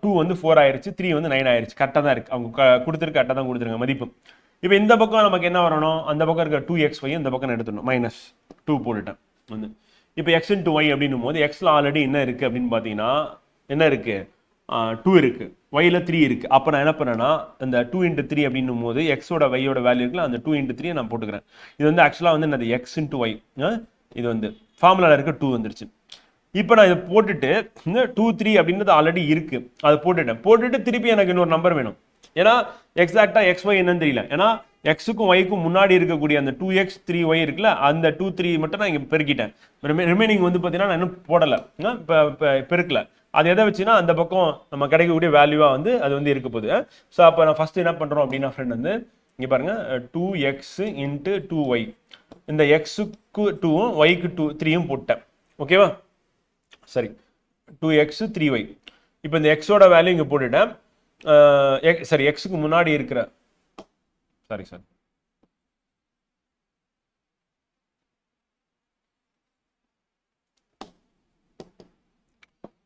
2 4 ஆயிருச்சு, 3 9 ஆயிருச்சு. கரெக்டாக தான் இருக்கு. அவங்க கொடுத்துருக்கு, கரெக்டாக தான் கொடுத்துருங்க மதிப்பு. இப்போ இந்த பக்கம் நமக்கு என்ன வரணும்? அந்த பக்கம் இருக்க 2xy இந்த பக்கம் எடுத்துடணும். -2 போட்டுட்டேன். இப்போ x × y அப்படின்னும் போது xல ஆல்ரெடி என்ன இருக்கு அப்படின்னு பார்த்தீங்கன்னா என்ன இருக்கு? 2 இருக்கு. yல 3 இருக்கு. அப்போ நான் என்ன பண்ணேன்னா இந்த 2 × 3 அப்படின்னும் போது xோட yயோட வேல்யூ இருக்குல்ல, அந்த 2 × 3 நான் போட்டுக்கிறேன். இது ஆக்சுவலாக என்னது? x × y. இது ஃபார்முலாவில் இருக்க 2 வந்துருச்சு. இப்போ நான் இதை போட்டுட்டு 2 3 அப்படின்றது ஆல்ரெடி இருக்கு, அதை போட்டுட்டு திருப்பி எனக்கு இன்னொரு நம்பர் வேணும். ஏன்னா எக்ஸாக்டா xy என்னன்னு தெரியல. ஏன்னா எக்ஸுக்கும் ஒய்க்கும் முன்னாடி இருக்கக்கூடிய அந்த 2x 3y இருக்குல்ல, அந்த 2 3 மட்டும் நான் இங்கே பெருக்கிட்டேன். ரிமைனிங் வந்து பார்த்தீங்கன்னா நான் இன்னும் போடலை, பெருக்கல. அது எதை வச்சுன்னா அந்த பக்கம் நம்ம கிடைக்கக்கூடிய வேல்யூவாக வந்து அது வந்து இருக்க போகுது. ஸோ அப்போ நான் ஃபஸ்ட்டு என்ன பண்ணுறோம் அப்படின்னா ஃப்ரெண்ட் வந்து இங்கே பாருங்கள் 2x இன்ட்டு 2y, இந்த எக்ஸுக்கு 2ம் ஒய்க்கு 3யும் போட்டேன். ஓகேவா? சரி, 2x 3y. இப்போ இந்த எக்ஸோட வேல்யூ இங்கே போட்டுட்டேன். சரி, எக்ஸுக்கு முன்னாடி இருக்கிற சாரி சார்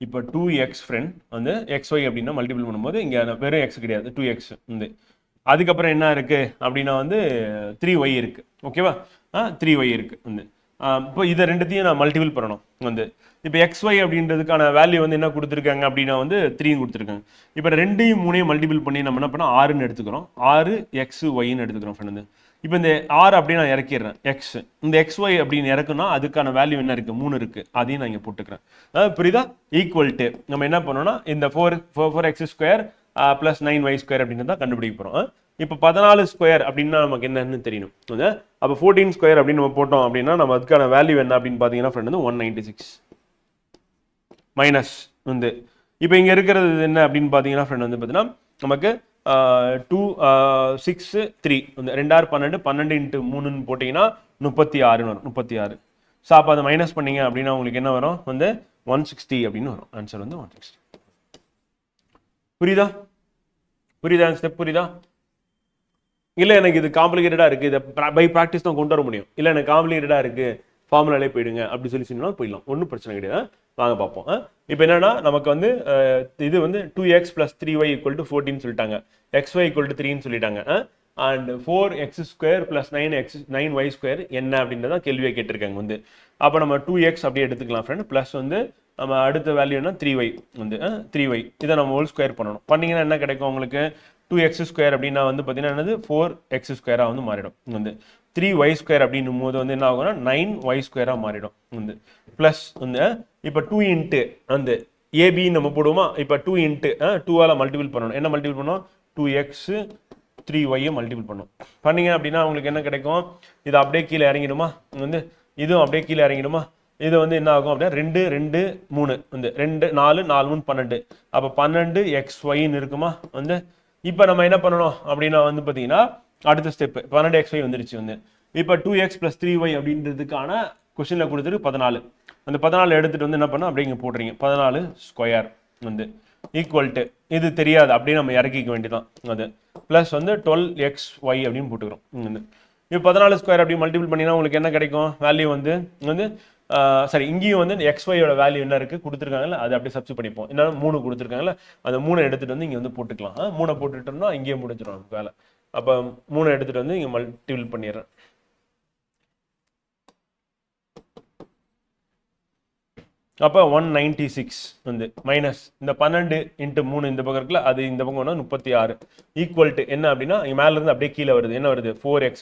இப்போ 2x ஃப்ரெண்ட் வந்து xy அப்படின்னா மல்டிபிள் பண்ணும்போது இங்கே வெறும் எக்ஸ் கிடையாது, 2x வந்து. அதுக்கப்புறம் என்ன இருக்கு அப்படின்னா வந்து 3y இருக்கு. ஓகேவா? 3y இருக்கு வந்து. இப்போ இதை ரெண்டுத்தையும் நான் மல்டிபிள் பண்ணணும் வந்து. இப்போ xy அப்படின்றதுக்கான வேல்யூ வந்து என்ன கொடுத்துருக்காங்க அப்படின்னா வந்து 3 கொடுத்துருக்காங்க. இப்போ 2யும் 3யும் மல்டிபிள் பண்ணி நம்ம என்ன பண்ணோம் 6ன்னு எடுத்துக்கிறோம். 6xyன்னு எடுத்துக்கிறோம் ஃப்ரெண்ட் வந்து. இப்போ இந்த 6 அப்படின்னு நான் இறக்கிடுறேன் எக்ஸ். இந்த xy அப்படின்னு இறக்குனா அதுக்கான வேல்யூ என்ன இருக்குது 3 இருக்குது, அதையும் நான் இங்கே போட்டுக்கிறேன். புரியுதா? ஈக்குவல் டு நம்ம என்ன பண்ணோம்னா இந்த 4x² + 9y² அப்படின்னு தான் கண்டுபிடிக்க போகிறோம். இப்போ 14 ஸ்கொயர் அப்படின்னா நமக்கு என்னன்னு தெரியணும். அப்போ 14 ஸ்கொயர் அப்படின்னு நம்ம போட்டோம் அப்படின்னா நம்ம அதுக்கான வேல்யூ என்ன அப்படின்னு பார்த்தீங்கன்னா ஃப்ரெண்ட் வந்து 196 மைனஸ் வந்து. இப்போ இங்கே இருக்கிறது என்ன அப்படின்னு பார்த்தீங்கன்னா ஃப்ரெண்ட் வந்து பார்த்தீங்கன்னா நமக்கு 2 6 3 வந்து 2 12 12 × 3ன்னு போட்டிங்கன்னா 36 வரும். 36. ஸோ அப்போ அதை மைனஸ் பண்ணீங்க அப்படின்னா உங்களுக்கு என்ன வரும் வந்து 160 அப்படின்னு வரும். ஆன்சர் வந்து 160. புரியுதா? புரியுதா ஸ்டெப்? புரியுதா? இல்லை எனக்கு இது காம்ப்ளிகேட்டடாக இருக்குது, இதை பை ப்ராக்டிஸ் தான் கொண்டு வர முடியும். இல்லை எனக்கு காம்ப்ளிகேட்டடாக இருக்குது, ஃபார்முலாலே போயிடுங்க அப்படி சொல்லி சொன்னால் போயிடலாம், ஒன்றும் பிரச்சனை கிடையாது. வாங்க பார்ப்போம். இப்போ என்னன்னா நமக்கு வந்து இது வந்து 2x + 3y = 14 சொல்லிட்டாங்க, xy = 3ன்னு சொல்லிட்டாங்க. அண்ட் 4x² + 9y² என்ன அப்படின்றதான் கேள்வியை கேட்டிருக்காங்க வந்து. அப்போ நம்ம 2x அப்படியே எடுத்துக்கலாம் ஃப்ரெண்ட். ப்ளஸ் வந்து நம்ம அடுத்த வேல்யூனா 3y வந்து 3y, இதை நம்ம ஹோல் ஸ்கொயர் பண்ணணும். பண்ணிங்கன்னா என்ன கிடைக்கும் உங்களுக்கு 2x² அப்படின்னா வந்து பார்த்தீங்கன்னா என்னது 4x² வந்து மாறிடும் வந்து. 3y² அப்படின்னும் போது வந்து என்ன ஆகும்னா 9y² மாறிடும் வந்து. ப்ளஸ் வந்து இப்போ 2 இன்ட்டு வந்து ஏபி நம்ம போடுவோமா? இப்போ 2 இன்ட்டு 2ஆல் மல்டிபிள் பண்ணணும். என்ன மல்டிபிள் பண்ணோம்? 2x 3y மல்டிபிள் பண்ணணும். பண்ணிங்க அப்படின்னா உங்களுக்கு என்ன கிடைக்கும்? இது அப்படியே கீழே இறங்கிடுமா வந்து, இதுவும் அப்படியே கீழே இறங்கிடுமா? இது வந்து என்ன ஆகும் அப்படின்னா 2 2 3 வந்து 2 4 4 3 12. அப்போ 12xyன்னு இருக்குமா வந்து. இப்போ நம்ம என்ன பண்ணணும் அப்படின்னா வந்து பார்த்தீங்கன்னா அடுத்த ஸ்டெப்பு 12xy வந்துருச்சு வந்து. இப்போ 2x + 3y அப்படின்றதுக்கான கொஸ்டினில் கொடுத்துட்டு 14. அந்த 14 எடுத்துகிட்டு வந்து என்ன பண்ணால் அப்படியே இங்கே போடுறீங்க 14 ஸ்கொயர் வந்து ஈக்குவல் டு இது தெரியாது அப்படியே நம்ம இறக்கிக்க வேண்டியதான் அது. ப்ளஸ் வந்து 12xy அப்படின்னு போட்டுக்கிறோம் வந்து. இப்போ 14 ஸ்கொயர் அப்படி மல்டிபிள் பண்ணினா உங்களுக்கு என்ன கிடைக்கும் வேல்யூ வந்து சரி, இங்கேயும் வந்து xyயோட வேல்யூ என்ன இருக்குது கொடுத்துருக்காங்கல்ல, அதை அப்படியே சப்ஸ்டிட் பண்ணிப்போம். என்ன 3 கொடுத்துருக்காங்கல்ல, அந்த 3 எடுத்துகிட்டு வந்து இங்கே வந்து போட்டுக்கலாம். 3 போட்டுட்டோம்னா இங்கேயே முடிஞ்சிடும் நமக்கு வேலை. அப்போ 3 எடுத்துகிட்டு வந்து இங்கே மல்டிபிள் பண்ணிடுறேன். அப்போ 196 வந்து மைனஸ் இந்த 12 × 3 இந்த பக்கம் இருக்குல்ல, அது இந்த பக்கம் 36 ஈக்குவல் டு என்ன அப்படின்னா இங்கே மேலேருந்து அப்படியே கீழே வருது. என்ன வருது 4x²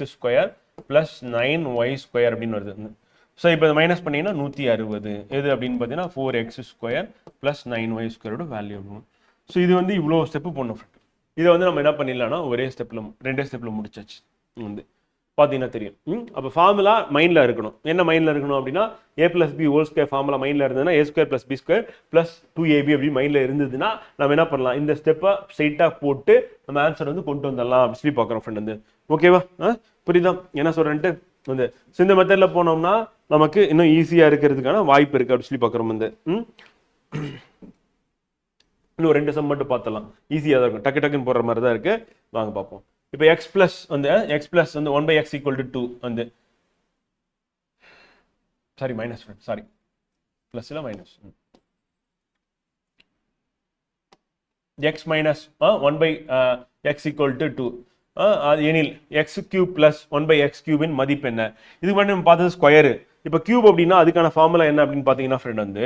+ 9y² அப்படின்னு வருது. ஸோ இப்போ மைனஸ் பண்ணிங்கன்னா 160 எது அப்படின்னு பார்த்தீங்கன்னா 4x² + 9y² வேல்யூ. ஸோ இது வந்து இவ்வளோ ஸ்டெப்பு போடணும் ஃப்ரெண்ட். இதை வந்து நம்ம என்ன பண்ணிடலாம்னா ஒரே ஸ்டெப்பில் 2 ஸ்டெப்பில் முடிச்சாச்சு வந்து பார்த்தீங்கன்னா தெரியும். அப்போ ஃபார்முலா மைண்டில் இருக்கணும். என்ன மைண்டில் இருக்கணும் அப்படின்னா a + b whole square formula மைண்டில் இருந்ததுன்னா a² + b² + 2ab அப்படி மைண்டில் இருந்ததுன்னா நம்ம என்ன பண்ணலாம் இந்த ஸ்டெப்பை ஸ்ட்ரைட்டாக போட்டு நம்ம ஆன்சர் வந்து கொண்டு வந்துடலாம் அப்படி சொல்லி பார்க்குறோம் ஃப்ரெண்ட் வந்து. ஓகேவா? புரியுதா என்ன சொல்கிறேன்ட்டு வந்து. இந்த மெத்தடில் போனோம்னா நமக்கு இன்னும் ஈஸியாக இருக்கிறதுக்கான வாய்ப்பு இருக்குது அப்படி சொல்லி பார்க்குறோம் வந்து. இன்னும் 2 சம் மட்டும் பார்த்தலாம், ஈஸியாக தான் இருக்கும், டக்கு டக்குன்னு போடுற மாதிரி தான் இருக்குது. வாங்க பார்ப்போம். இப்போ x + வந்து 1/x = 2 வந்து சாரி மைனஸ் சாரி ப்ளஸ் இல்லை மைனஸ் x - 1/x = 2 எனில் x³ + 1/x³ மதிப்பு என்ன? இது மட்டும் நம்ம பார்த்தது ஸ்கொயரு. இப்போ கியூப் அப்படின்னா அதுக்கான ஃபார்முலா என்ன அப்படின்னு பார்த்தீங்கன்னா ஃப்ரெண்ட் வந்து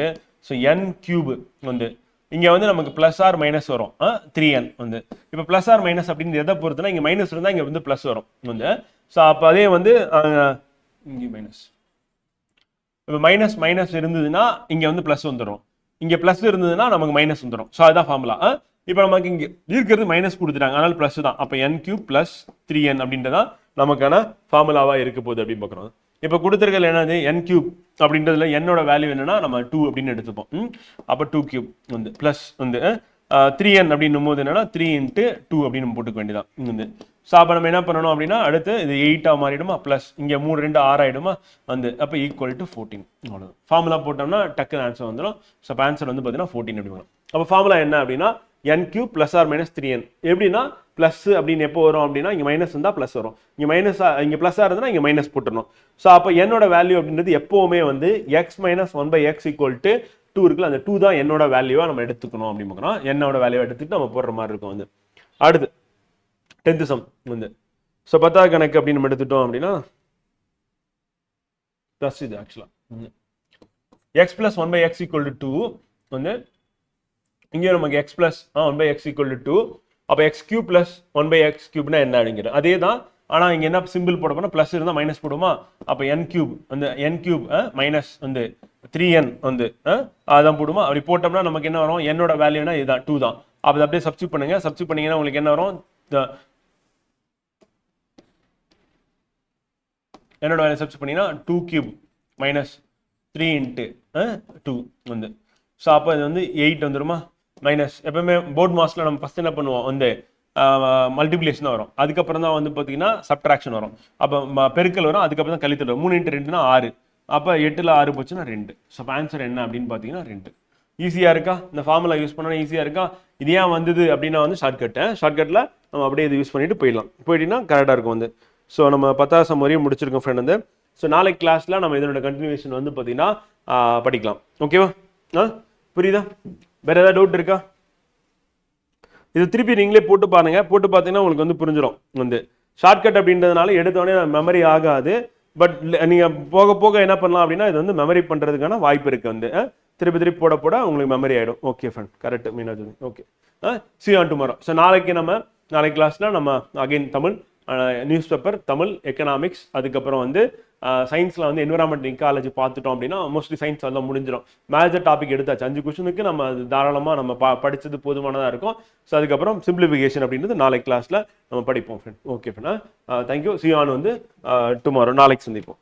n³ வந்து இங்கே வந்து நமக்கு +or - வரும் 3n வந்து. இப்போ +or - அப்படின்னு எதை பொறுத்துனா இங்கே மைனஸ் இருந்தால் இங்கே வந்து ப்ளஸ் வரும் வந்து. ஸோ அப்போ அதே வந்து இங்கே மைனஸ், இப்போ மைனஸ் இருந்ததுன்னா இங்கே வந்து ப்ளஸ் வந்துடும், இங்கே ப்ளஸ் இருந்ததுன்னா நமக்கு மைனஸ் வந்துடும். ஸோ அதுதான் ஃபார்முலா. இப்போ நமக்கு இங்கே இருக்கிறது மைனஸ் கொடுத்துட்டாங்க, அதனால ப்ளஸ் தான். அப்போ n³ + 3n அப்படின்றதான் நமக்கான ஃபார்முலாவா இருக்க போகுது அப்படின்னு பார்க்குறோம். இப்போ கொடுத்துருக்கல என்னது என் கியூப் அப்படின்றதுல என்னோட வேல்யூ என்னன்னா நம்ம 2 அப்படின்னு எடுத்துப்போம். அப்போ 2 கியூப் வந்து ப்ளஸ் வந்து 3n அப்படின்னும் போது என்னன்னா 3 × 2 அப்படின்னு நம்ம போட்டுக்க வேண்டியதான் வந்து. ஸோ அப்போ நம்ம என்ன பண்ணணும் அப்படின்னா அடுத்து இது 8 மாறிடுமா ப்ளஸ் இங்கே 3 2 6 ஆகிடுமா வந்து அப்போ ஈக்குவல் டு 14 அவ்வளோ ஃபார்முலா போட்டோம்னா டக்குன்னு ஆன்சர் வந்துடும். ஸோ அப்போ ஆன்சர் வந்து பார்த்தீங்கன்னா 14 அப்படி வரும். அப்போ ஃபார்முலா என்ன அப்படின்னா n cube plus or minus 3n. எப்படின்னா ப்ளஸ் அப்படின்னு எப்போ வரும் அப்படின்னா இங்கே மைனஸ் இருந்தால் ப்ளஸ் வரும், இங்கே மைனஸ் இங்கே ப்ளஸ்ஸாக இருந்ததுன்னா இங்கே மைனஸ் போட்டுடணும். ஸோ அப்போ என்னோட வேல்யூ அப்படின்றது எப்போவுமே வந்து x minus 1/x equal to 2 இருக்குல்ல, அந்த 2 தான் என்னோட வேல்யூவாக நம்ம எடுத்துக்கணும் அப்படின்னு பார்க்குறோம். என்னோட வேல்யூவை எடுத்துட்டு நம்ம போடுற மாதிரி இருக்கும் வந்து. அடுத்து 10th சம் வந்து ஸோ 10வது கணக்கு அப்படின்னு நம்ம எடுத்துட்டோம் அப்படின்னா ப்ளஸ் இது ஆக்சுவலாக x plus 1/x equal to 2 வந்து இங்கே நமக்கு x plus 1/x equal to 2. அப்போ x கியூப் ப்ளஸ் 1/x கியூப்னா என்ன அப்படிங்கிறது அதே தான். ஆனால் இங்கே என்ன சிம்பிள் போட போனால் ப்ளஸ் இருந்தால் மைனஸ் போடுமா. அப்போ n கியூப் அந்த n கியூப் மைனஸ் வந்து 3n வந்து அதான் போடுமா. அப்படி போட்டோம்னா நமக்கு என்ன வரும், என்னோட வேல்யூனா இதுதான் 2 தான். அப்போ அப்படியே சப்ஸ்டியூட் பண்ணுங்க. சப்ஸ்டியூட் பண்ணீங்கன்னா உங்களுக்கு என்ன வரும், என்னோட வேல்யூ சப்ஸ்டியூட் பண்ணீங்கன்னா 2 கியூப் மைனஸ் 3 × 2 வந்து. ஸோ அப்போ இது வந்து 8 வந்துருமா. மைனஸ் எப்பவுமே போர்ட் மாஸ்ல நம்ம ஃபர்ஸ்ட் என்ன பண்ணுவோம் வந்து மல்டிப்ளிகேஷன் தான் வரும், அதுக்கப்புறம் தான் வந்து பார்த்தீங்கன்னா சப்ட்ராக்ஷன் வரும். அப்போ பெருக்கல் வரும், அதுக்கப்புறம் தான் கழித்தல் வரும். 3 × 2 6. அப்போ 8ல் 6 போச்சுன்னா 2. ஸோ அப்போ ஆன்சர் என்ன அப்படின்னு பார்த்தீங்கன்னா 2. ஈஸியாக இருக்கா, இந்த ஃபார்முலா யூஸ் பண்ணா ஈஸியாக இருக்கா. இது ஏன் வந்தது அப்படின்னா வந்து ஷார்ட்கட்டில் நம்ம அப்படியே இது யூஸ் பண்ணிட்டு போயிட்டீங்கன்னா கரெக்டாக இருக்கும் வந்து. ஸோ நம்ம 10வது சம் வரையும் முடிச்சிருக்கோம் ஃப்ரெண்ட் வந்து. ஸோ நாளைக்கு கிளாஸில் நம்ம இதனோட கண்டினியூஷன் வந்து பார்த்தீங்கன்னா படிக்கலாம். ஓகேவா, புரியுதா, வேற ஏதாவது டவுட் இருக்கா? இது திருப்பி நீங்களே போட்டு பாருங்க, போட்டு பார்த்தீங்கன்னா உங்களுக்கு வந்து புரிஞ்சிடும் வந்து. ஷார்ட்கட் அப்படின்றதுனால எடுத்தோடனே மெமரி ஆகாது, பட் நீங்கள் போக போக என்ன பண்ணலாம் அப்படின்னா இது வந்து மெமரி பண்ணுறதுக்கான வாய்ப்பு இருக்குது வந்து. திருப்பி திருப்பி போட போட உங்களுக்கு மெமரி ஆகிடும். Okay friend, correct Meenaji. Okay, see you on tomorrow. So நாளைக்கு கிளாஸில் நம்ம again Tamil, newspaper, Tamil, economics, அதுக்கப்புறம் வந்து சயின்ஸில் வந்து என்விரான்மெண்ட் இக்காலஜி பார்த்துட்டோம் அப்படின்னா மோஸ்ட்லி சயின்ஸ் எல்லாம் முடிஞ்சிடும். மேஜர் டாபிக் எடுத்தாச்சு, 5 கொஸ்டினுக்கு நம்ம அது தாராளமாக நம்ம படித்தது போதுமானதாக இருக்கும். ஸோ அதுக்கப்புறம் சிம்பிளிஃபிகேஷன் அப்படின்றது நாளைக்கு கிளாஸில் நம்ம படிப்போம் friend. Okay friend, thank you. see you on வந்து டுமாரோ, நாளைக்கு சந்திப்போம்.